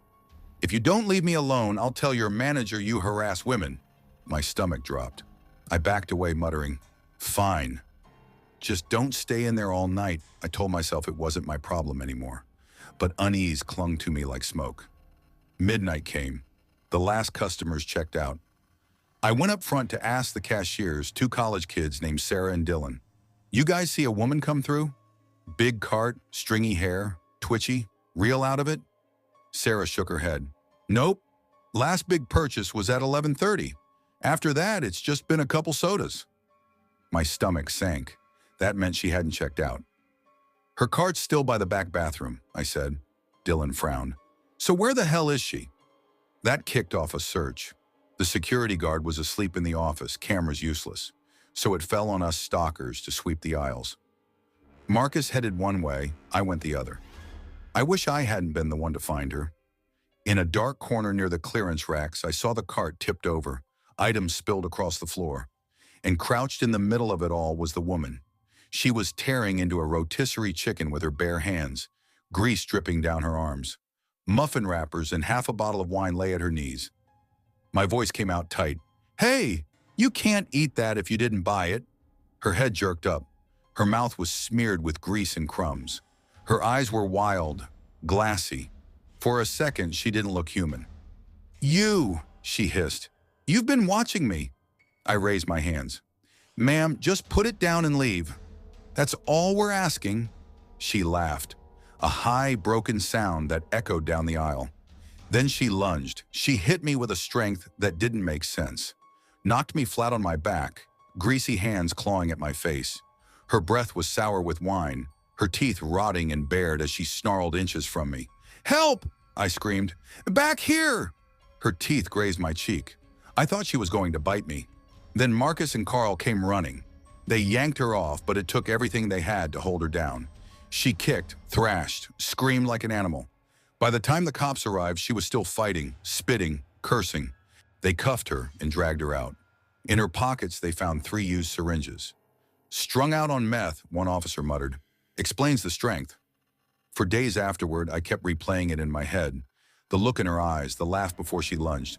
"If you don't leave me alone, I'll tell your manager you harass women." My stomach dropped. I backed away, muttering, "Fine. Just don't stay in there all night." I told myself it wasn't my problem anymore. But unease clung to me like smoke. Midnight came. The last customers checked out. I went up front to ask the cashiers, 2 college kids named Sarah and Dylan, "You guys see a woman come through? Big cart, stringy hair, twitchy, real out of it?" Sarah shook her head. "Nope. Last big purchase was at 11:30. After that, it's just been a couple sodas." My stomach sank. That meant she hadn't checked out. "Her cart's still by the back bathroom," I said. Dylan frowned. "So where the hell is she?" That kicked off a search. The security guard was asleep in the office, cameras useless. So it fell on us stalkers to sweep the aisles. Marcus headed one way, I went the other. I wish I hadn't been the one to find her. In a dark corner near the clearance racks, I saw the cart tipped over, items spilled across the floor. And crouched in the middle of it all was the woman. She was tearing into a rotisserie chicken with her bare hands, grease dripping down her arms. Muffin wrappers and half a bottle of wine lay at her knees. My voice came out tight. "Hey, you can't eat that if you didn't buy it." Her head jerked up. Her mouth was smeared with grease and crumbs. Her eyes were wild, glassy. For a second, she didn't look human. "You," she hissed. "You've been watching me." I raised my hands. "Ma'am, just put it down and leave. That's all we're asking." She laughed, a high, broken sound that echoed down the aisle. Then she lunged. She hit me with a strength that didn't make sense. Knocked me flat on my back, greasy hands clawing at my face. Her breath was sour with wine, her teeth rotting and bared as she snarled inches from me. "Help!" I screamed. "Back here!" Her teeth grazed my cheek. I thought she was going to bite me. Then Marcus and Carl came running. They yanked her off, but it took everything they had to hold her down. She kicked, thrashed, screamed like an animal. By the time the cops arrived, she was still fighting, spitting, cursing. They cuffed her and dragged her out. In her pockets, they found 3 used syringes. "Strung out on meth," one officer muttered. "Explains the strength." For days afterward, I kept replaying it in my head. The look in her eyes, the laugh before she lunged.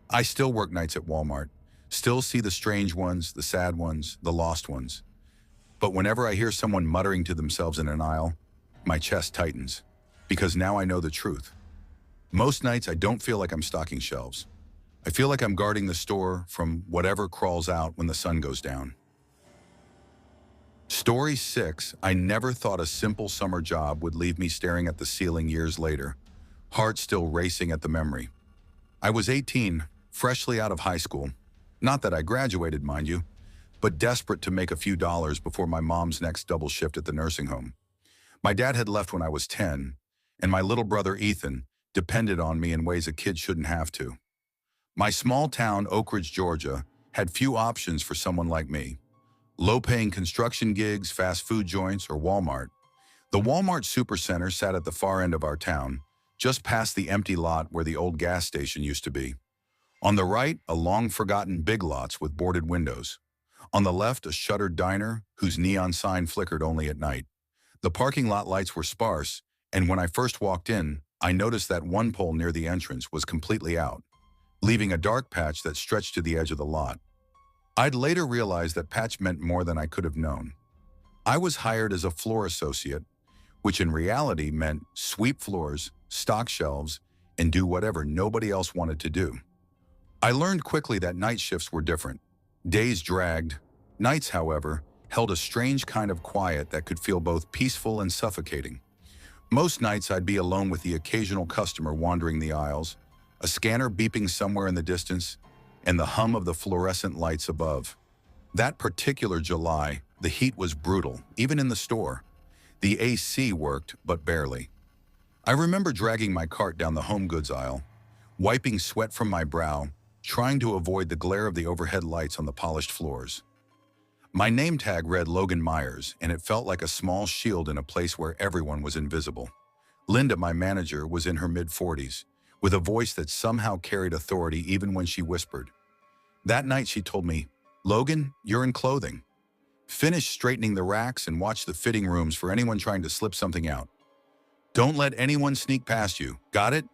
I still work nights at Walmart. Still see the strange ones, the sad ones, the lost ones. But whenever I hear someone muttering to themselves in an aisle, my chest tightens. Because now I know the truth. Most nights I don't feel like I'm stocking shelves. I feel like I'm guarding the store from whatever crawls out when the sun goes down. Story 6. I never thought a simple summer job would leave me staring at the ceiling years later, heart still racing at the memory. I was 18, freshly out of high school. Not that I graduated, mind you, but desperate to make a few dollars before my mom's next double shift at the nursing home. My dad had left when I was 10, and my little brother Ethan depended on me in ways a kid shouldn't have to. My small town, Oak Ridge, Georgia, had few options for someone like me. Low-paying construction gigs, fast food joints, or Walmart. The Walmart Supercenter sat at the far end of our town, just past the empty lot where the old gas station used to be. On the right, a long-forgotten Big Lots with boarded windows. On the left, a shuttered diner whose neon sign flickered only at night. The parking lot lights were sparse, and when I first walked in, I noticed that one pole near the entrance was completely out, leaving a dark patch that stretched to the edge of the lot. I'd later realized that patch meant more than I could have known. I was hired as a floor associate, which in reality meant sweep floors, stock shelves, and do whatever nobody else wanted to do. I learned quickly that night shifts were different. Days dragged. Nights, however, held a strange kind of quiet that could feel both peaceful and suffocating. Most nights I'd be alone with the occasional customer wandering the aisles, a scanner beeping somewhere in the distance, and the hum of the fluorescent lights above. That particular July, the heat was brutal, even in the store. The AC worked, but barely. I remember dragging my cart down the home goods aisle, wiping sweat from my brow, trying to avoid the glare of the overhead lights on the polished floors. My name tag read Logan Myers, and it felt like a small shield in a place where everyone was invisible. Linda, my manager, was in her mid-40s, with a voice that somehow carried authority even when she whispered. That night she told me, "Logan, you're in clothing. Finish straightening the racks and watch the fitting rooms for anyone trying to slip something out. Don't let anyone sneak past you. Got it?"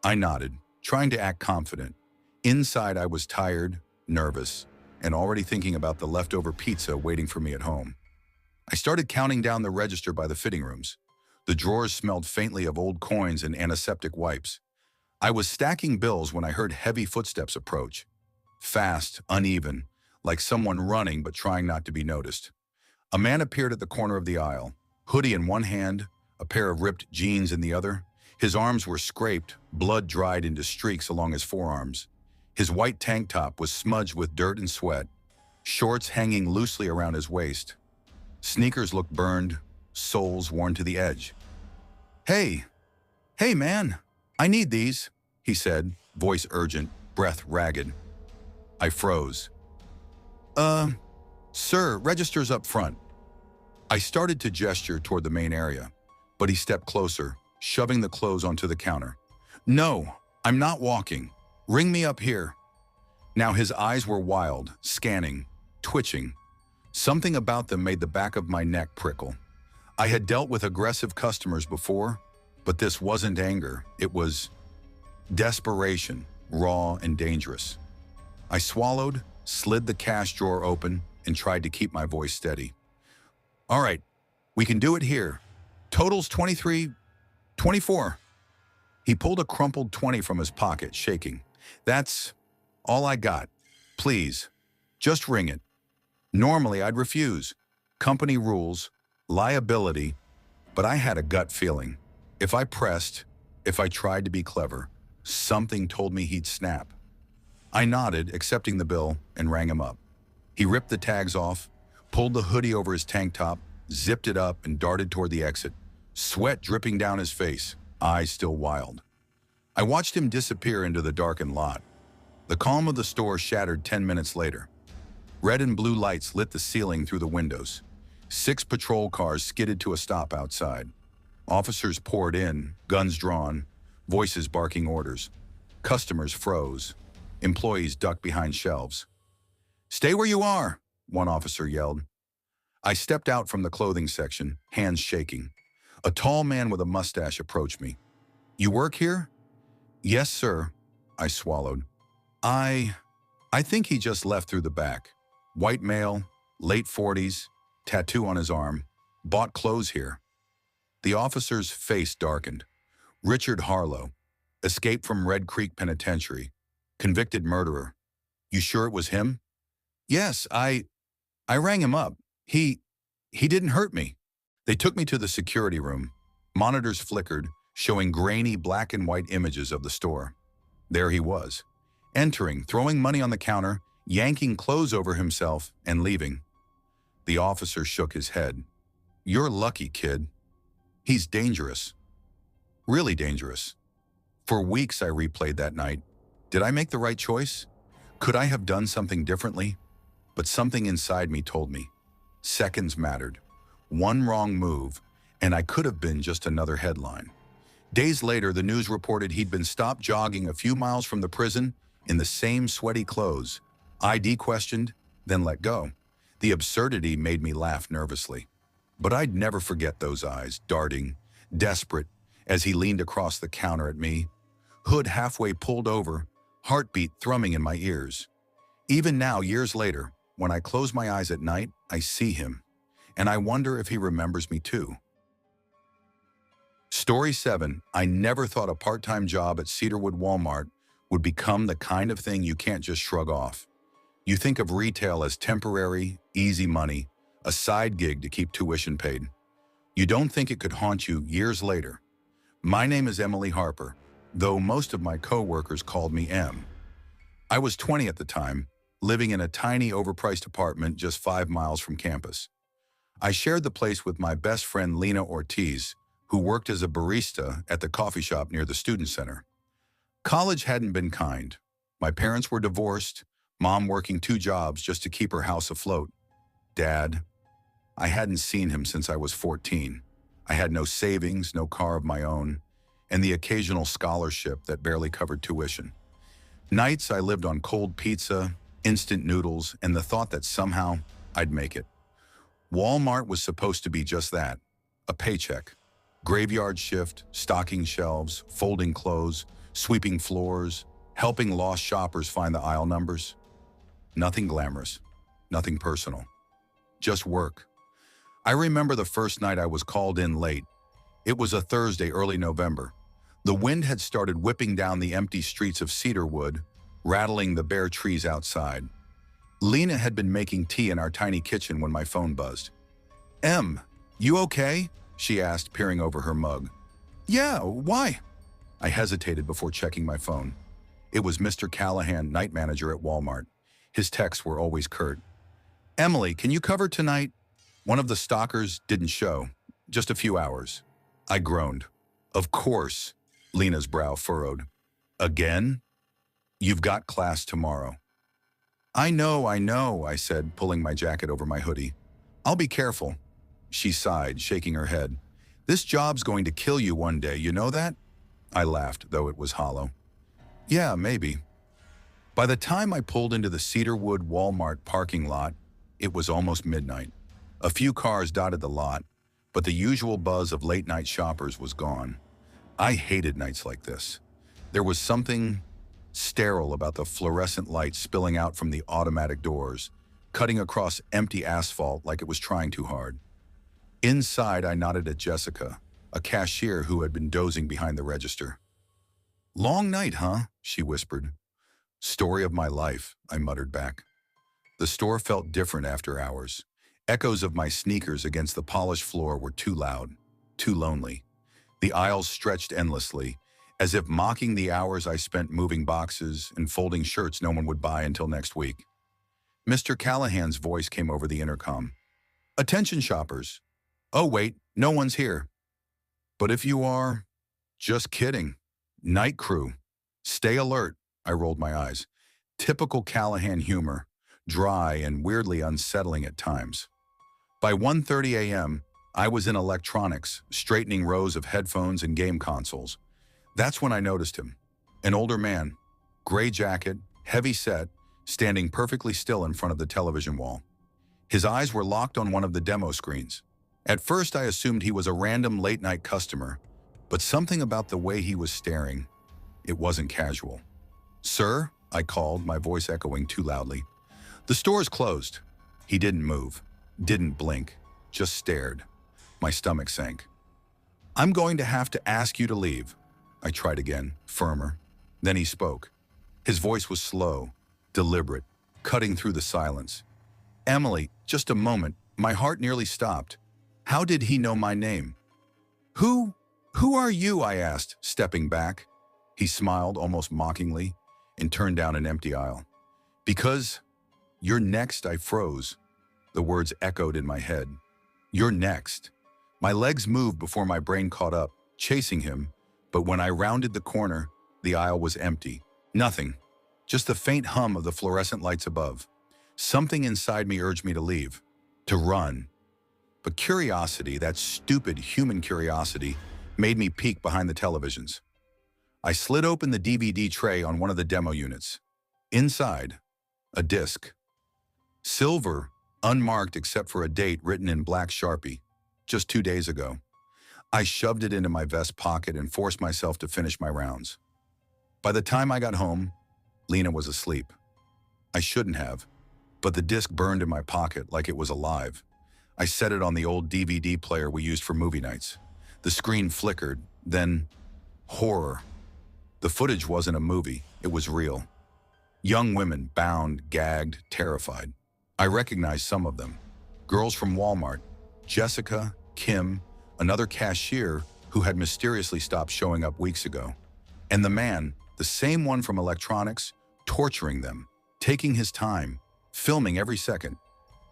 I nodded, trying to act confident. Inside I was tired, nervous, and already thinking about the leftover pizza waiting for me at home. I started counting down the register by the fitting rooms. The drawers smelled faintly of old coins and antiseptic wipes. I was stacking bills when I heard heavy footsteps approach. Fast, uneven, like someone running but trying not to be noticed. A man appeared at the corner of the aisle, hoodie in one hand, a pair of ripped jeans in the other. His arms were scraped, blood dried into streaks along his forearms. His white tank top was smudged with dirt and sweat, shorts hanging loosely around his waist. Sneakers looked burned, soles worn to the edge. Hey man, I need these," he said, voice urgent, breath ragged. I froze. Sir, register's up front." I started to gesture toward the main area, but he stepped closer, shoving the clothes onto the counter. "No, I'm not walking. Ring me up here." Now his eyes were wild, scanning, twitching. Something about them made the back of my neck prickle. I had dealt with aggressive customers before, but this wasn't anger. It was desperation, raw and dangerous. I swallowed, slid the cash drawer open, and tried to keep my voice steady. "All right, we can do it here. Total's 24. He pulled a crumpled 20 from his pocket, shaking. "That's all I got. Please, just ring it." Normally, I'd refuse. Company rules, liability, but I had a gut feeling. If I pressed, if I tried to be clever, something told me he'd snap. I nodded, accepting the bill, and rang him up. He ripped the tags off, pulled the hoodie over his tank top, zipped it up, and darted toward the exit, sweat dripping down his face, eyes still wild. I watched him disappear into the darkened lot. The calm of the store shattered 10 minutes later. Red and blue lights lit the ceiling through the windows. 6 patrol cars skidded to a stop outside. Officers poured in, guns drawn, voices barking orders. Customers froze. Employees ducked behind shelves. "Stay where you are," one officer yelled. I stepped out from the clothing section, hands shaking. A tall man with a mustache approached me. "You work here?" "Yes, sir," I swallowed. I think he just left through the back. White male, late 40s, tattoo on his arm, bought clothes here." The officer's face darkened. "Richard Harlow, escaped from Red Creek Penitentiary, convicted murderer. You sure it was him?" "Yes, I rang him up. He didn't hurt me. They took me to the security room. Monitors flickered, showing grainy black and white images of the store. There he was, entering, throwing money on the counter, yanking clothes over himself, and leaving. The officer shook his head. "You're lucky, kid. He's dangerous. Really dangerous." For weeks I replayed that night. Did I make the right choice? Could I have done something differently? But something inside me told me. Seconds mattered. One wrong move, and I could have been just another headline. Days later, the news reported he'd been stopped jogging a few miles from the prison in the same sweaty clothes. ID questioned, then let go. The absurdity made me laugh nervously. But I'd never forget those eyes, darting, desperate, as he leaned across the counter at me, hood halfway pulled over, heartbeat thrumming in my ears. Even now, years later, when I close my eyes at night, I see him, and I wonder if he remembers me too. Story 7. I never thought a part-time job at Cedarwood Walmart would become the kind of thing you can't just shrug off. You think of retail as temporary, easy money, a side gig to keep tuition paid. You don't think it could haunt you years later. My name is Emily Harper, though most of my co-workers called me Em. I was 20 at the time, living in a tiny overpriced apartment just 5 miles from campus. I shared the place with my best friend Lena Ortiz, who worked as a barista at the coffee shop near the student center. College hadn't been kind. My parents were divorced, Mom working 2 jobs just to keep her house afloat. Dad, I hadn't seen him since I was 14. I had no savings, no car of my own, and the occasional scholarship that barely covered tuition. Nights I lived on cold pizza, instant noodles, and the thought that somehow I'd make it. Walmart was supposed to be just that, a paycheck. Graveyard shift, stocking shelves, folding clothes, sweeping floors, helping lost shoppers find the aisle numbers. Nothing glamorous, nothing personal, just work. I remember the first night I was called in late. It was a Thursday, early November. The wind had started whipping down the empty streets of Cedarwood, rattling the bare trees outside. Lena had been making tea in our tiny kitchen when my phone buzzed. "Em, you okay?" she asked, peering over her mug. "Yeah, why?" I hesitated before checking my phone. It was Mr. Callahan, night manager at Walmart. His texts were always curt. "Emily, can you cover tonight? One of the stalkers didn't show, just a few hours." I groaned. "Of course." Lena's brow furrowed. "Again? You've got class tomorrow." I know, I said, pulling my jacket over my hoodie. "I'll be careful." She sighed, shaking her head. "This job's going to kill you one day, you know that?" I laughed, though it was hollow. "Yeah, maybe." By the time I pulled into the Cedarwood Walmart parking lot, it was almost midnight. A few cars dotted the lot, but the usual buzz of late-night shoppers was gone. I hated nights like this. There was something sterile about the fluorescent light spilling out from the automatic doors, cutting across empty asphalt like it was trying too hard. Inside, I nodded at Jessica, a cashier who had been dozing behind the register. "Long night, huh?" she whispered. "Story of my life," I muttered back. The store felt different after hours. Echoes of my sneakers against the polished floor were too loud, too lonely. The aisles stretched endlessly, as if mocking the hours I spent moving boxes and folding shirts no one would buy until next week. Mr. Callahan's voice came over the intercom. "Attention shoppers. Oh wait, no one's here. But if you are, just kidding. Night crew. Stay alert." I rolled my eyes. Typical Callahan humor, dry and weirdly unsettling at times. By 1:30 a.m., I was in electronics, straightening rows of headphones and game consoles. That's when I noticed him. An older man, gray jacket, heavy set, standing perfectly still in front of the television wall. His eyes were locked on one of the demo screens. At first, I assumed he was a random late-night customer, but something about the way he was staring, it wasn't casual. "Sir?" I called, my voice echoing too loudly. "The store's closed." He didn't move, didn't blink, just stared. My stomach sank. "I'm going to have to ask you to leave." I tried again, firmer. Then he spoke. His voice was slow, deliberate, cutting through the silence. "Emily, just a moment. My heart nearly stopped. How did he know my name? Who, who are you? I asked, stepping back. He smiled almost mockingly and turned down an empty aisle. Because you're next, I froze. The words echoed in my head. You're next. My legs moved before my brain caught up, chasing him, but when I rounded the corner, the aisle was empty. Nothing. Just the faint hum of the fluorescent lights above. Something inside me urged me to leave, to run. But curiosity, that stupid human curiosity, made me peek behind the televisions. I slid open the DVD tray on one of the demo units. Inside, a disc. Silver, unmarked except for a date written in black Sharpie, just 2 days ago. I shoved it into my vest pocket and forced myself to finish my rounds. By the time I got home, Lena was asleep. I shouldn't have, but the disc burned in my pocket like it was alive. I set it on the old DVD player we used for movie nights. The screen flickered, then horror. The footage wasn't a movie, it was real. Young women, bound, gagged, terrified. I recognized some of them. Girls from Walmart, Jessica, Kim, another cashier who had mysteriously stopped showing up weeks ago. And the man, the same one from electronics, torturing them, taking his time, filming every second.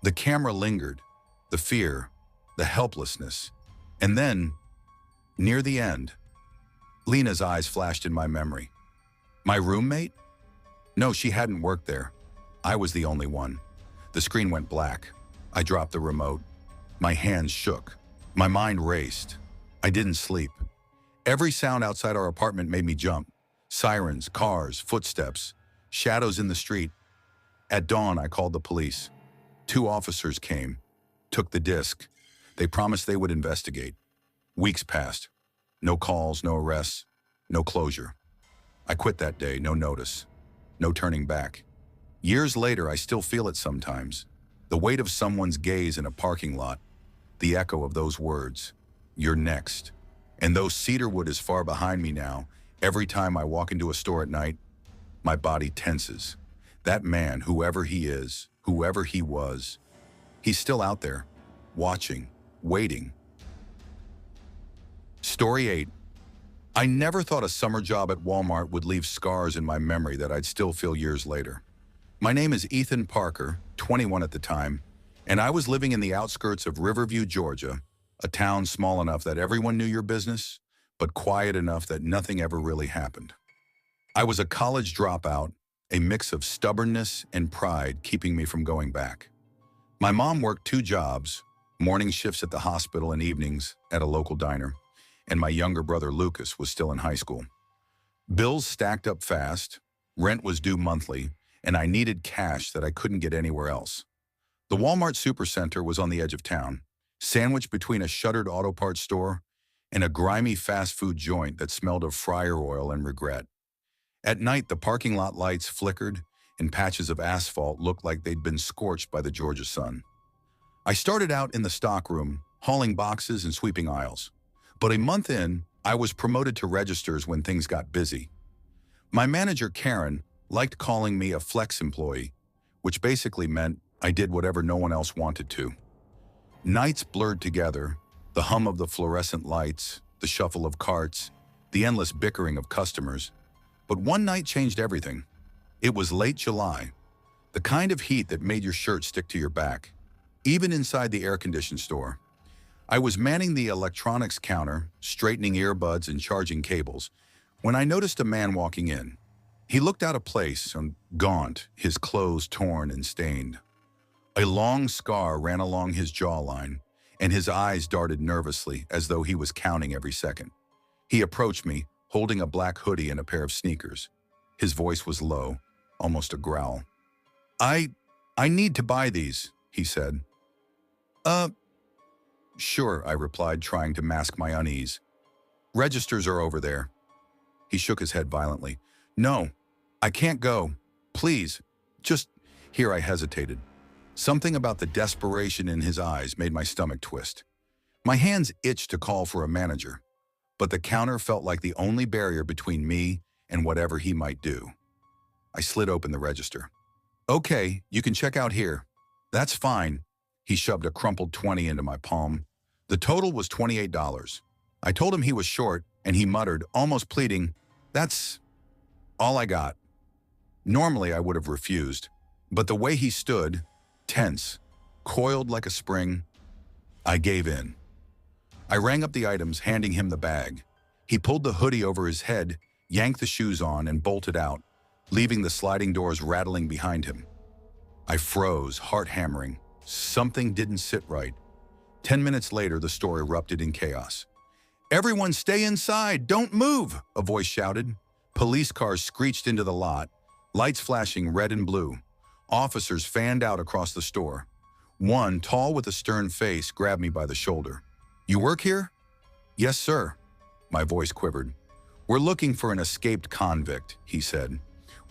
The camera lingered, the fear, the helplessness. And then, near the end, Lena's eyes flashed in my memory. My roommate? No, she hadn't worked there. I was the only one. The screen went black. I dropped the remote. My hands shook. My mind raced. I didn't sleep. Every sound outside our apartment made me jump. Sirens, cars, footsteps, shadows in the street. At dawn, I called the police. 2 officers came, took the disc. They promised they would investigate. Weeks passed. No calls, no arrests, no closure. I quit that day, no notice, no turning back. Years later, I still feel it sometimes. The weight of someone's gaze in a parking lot, the echo of those words, "You're next." And though cedarwood is far behind me now, every time I walk into a store at night, my body tenses. That man, whoever he is, whoever he was, he's still out there, watching, waiting. Story 8. I never thought a summer job at Walmart would leave scars in my memory that I'd still feel years later. My name is Ethan Parker, 21 at the time, and I was living in the outskirts of Riverview, Georgia, a town small enough that everyone knew your business, but quiet enough that nothing ever really happened. I was a college dropout, a mix of stubbornness and pride keeping me from going back. My mom worked 2 jobs, morning shifts at the hospital and evenings at a local diner, and my younger brother Lucas was still in high school. Bills stacked up fast, rent was due monthly, and I needed cash that I couldn't get anywhere else. The Walmart Supercenter was on the edge of town, sandwiched between a shuttered auto parts store and a grimy fast food joint that smelled of fryer oil and regret. At night, the parking lot lights flickered and patches of asphalt looked like they'd been scorched by the Georgia sun. I started out in the stockroom, hauling boxes and sweeping aisles. But a month in, I was promoted to registers when things got busy. My manager, Karen, liked calling me a flex employee, which basically meant I did whatever no one else wanted to. Nights blurred together, the hum of the fluorescent lights, the shuffle of carts, the endless bickering of customers. But one night changed everything. It was late July, the kind of heat that made your shirt stick to your back, even inside the air-conditioned store. I was manning the electronics counter, straightening earbuds and charging cables, when I noticed a man walking in. He looked out of place and gaunt, his clothes torn and stained. A long scar ran along his jawline, and his eyes darted nervously as though he was counting every second. He approached me, holding a black hoodie and a pair of sneakers. His voice was low, almost a growl. I need to buy these," he said. Sure," I replied, trying to mask my unease. "Registers are over there." He shook his head violently. "No, I can't go. Please, just..." Here I hesitated. Something about the desperation in his eyes made my stomach twist. My hands itched to call for a manager, but the counter felt like the only barrier between me and whatever he might do. I slid open the register. "Okay, you can check out here." "That's fine." He shoved a crumpled 20 into my palm. The total was $28. I told him he was short, and he muttered, almost pleading, "That's all I got." Normally, I would have refused, but the way he stood, tense, coiled like a spring, I gave in. I rang up the items, handing him the bag. He pulled the hoodie over his head, yanked the shoes on, and bolted out, leaving the sliding doors rattling behind him. I froze, heart hammering. Something didn't sit right. 10 minutes later, the store erupted in chaos. "Everyone stay inside! Don't move!" a voice shouted. Police cars screeched into the lot, lights flashing red and blue. Officers fanned out across the store. One, tall with a stern face, grabbed me by the shoulder. "You work here?" "Yes, sir." My voice quivered. "We're looking for an escaped convict," he said.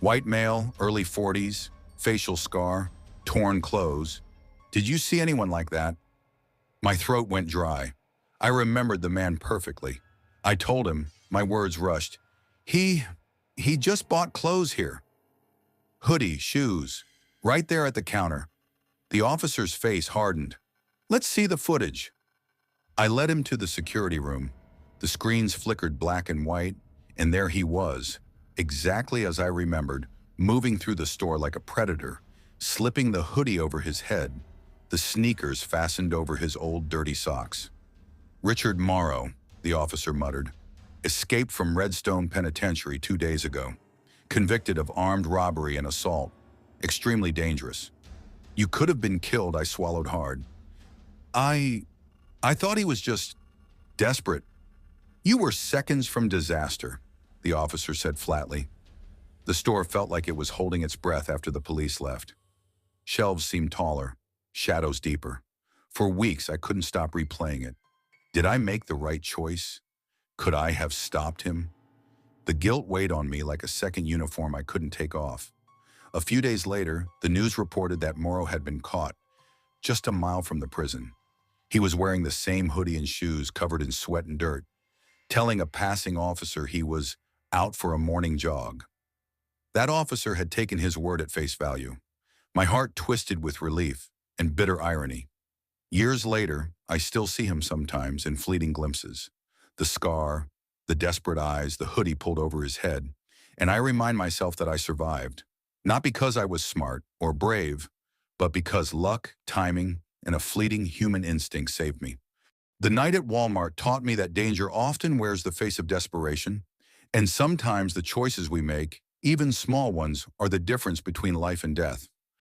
"White male, early 40s, facial scar, torn clothes. Did you see anyone like that?" My throat went dry. I remembered the man perfectly. I told him, my words rushed. He just bought clothes here. Hoodie, shoes, right there at the counter." The officer's face hardened. "Let's see the footage." I led him to the security room. The screens flickered black and white, and there he was, exactly as I remembered, moving through the store like a predator, slipping the hoodie over his head, the sneakers fastened over his old dirty socks. "Richard Morrow," the officer muttered, "escaped from Redstone Penitentiary 2 days ago, convicted of armed robbery and assault. Extremely dangerous. You could have been killed." I swallowed hard. I thought he was just desperate." "You were seconds from disaster," the officer said flatly. The store felt like it was holding its breath after the police left. Shelves seemed taller, shadows deeper. For weeks, I couldn't stop replaying it. Did I make the right choice? Could I have stopped him? The guilt weighed on me like a second uniform I couldn't take off. A few days later, the news reported that Morrow had been caught, just a mile from the prison. He was wearing the same hoodie and shoes covered in sweat and dirt, telling a passing officer he was out for a morning jog. That officer had taken his word at face value. My heart twisted with relief and bitter irony. Years later, I still see him sometimes in fleeting glimpses. The scar, the desperate eyes, the hoodie pulled over his head, and I remind myself that I survived. Not because I was smart or brave, but because luck, timing, and a fleeting human instinct saved me. The night at Walmart taught me that danger often wears the face of desperation, and sometimes the choices we make, even small ones, are the difference between life and death.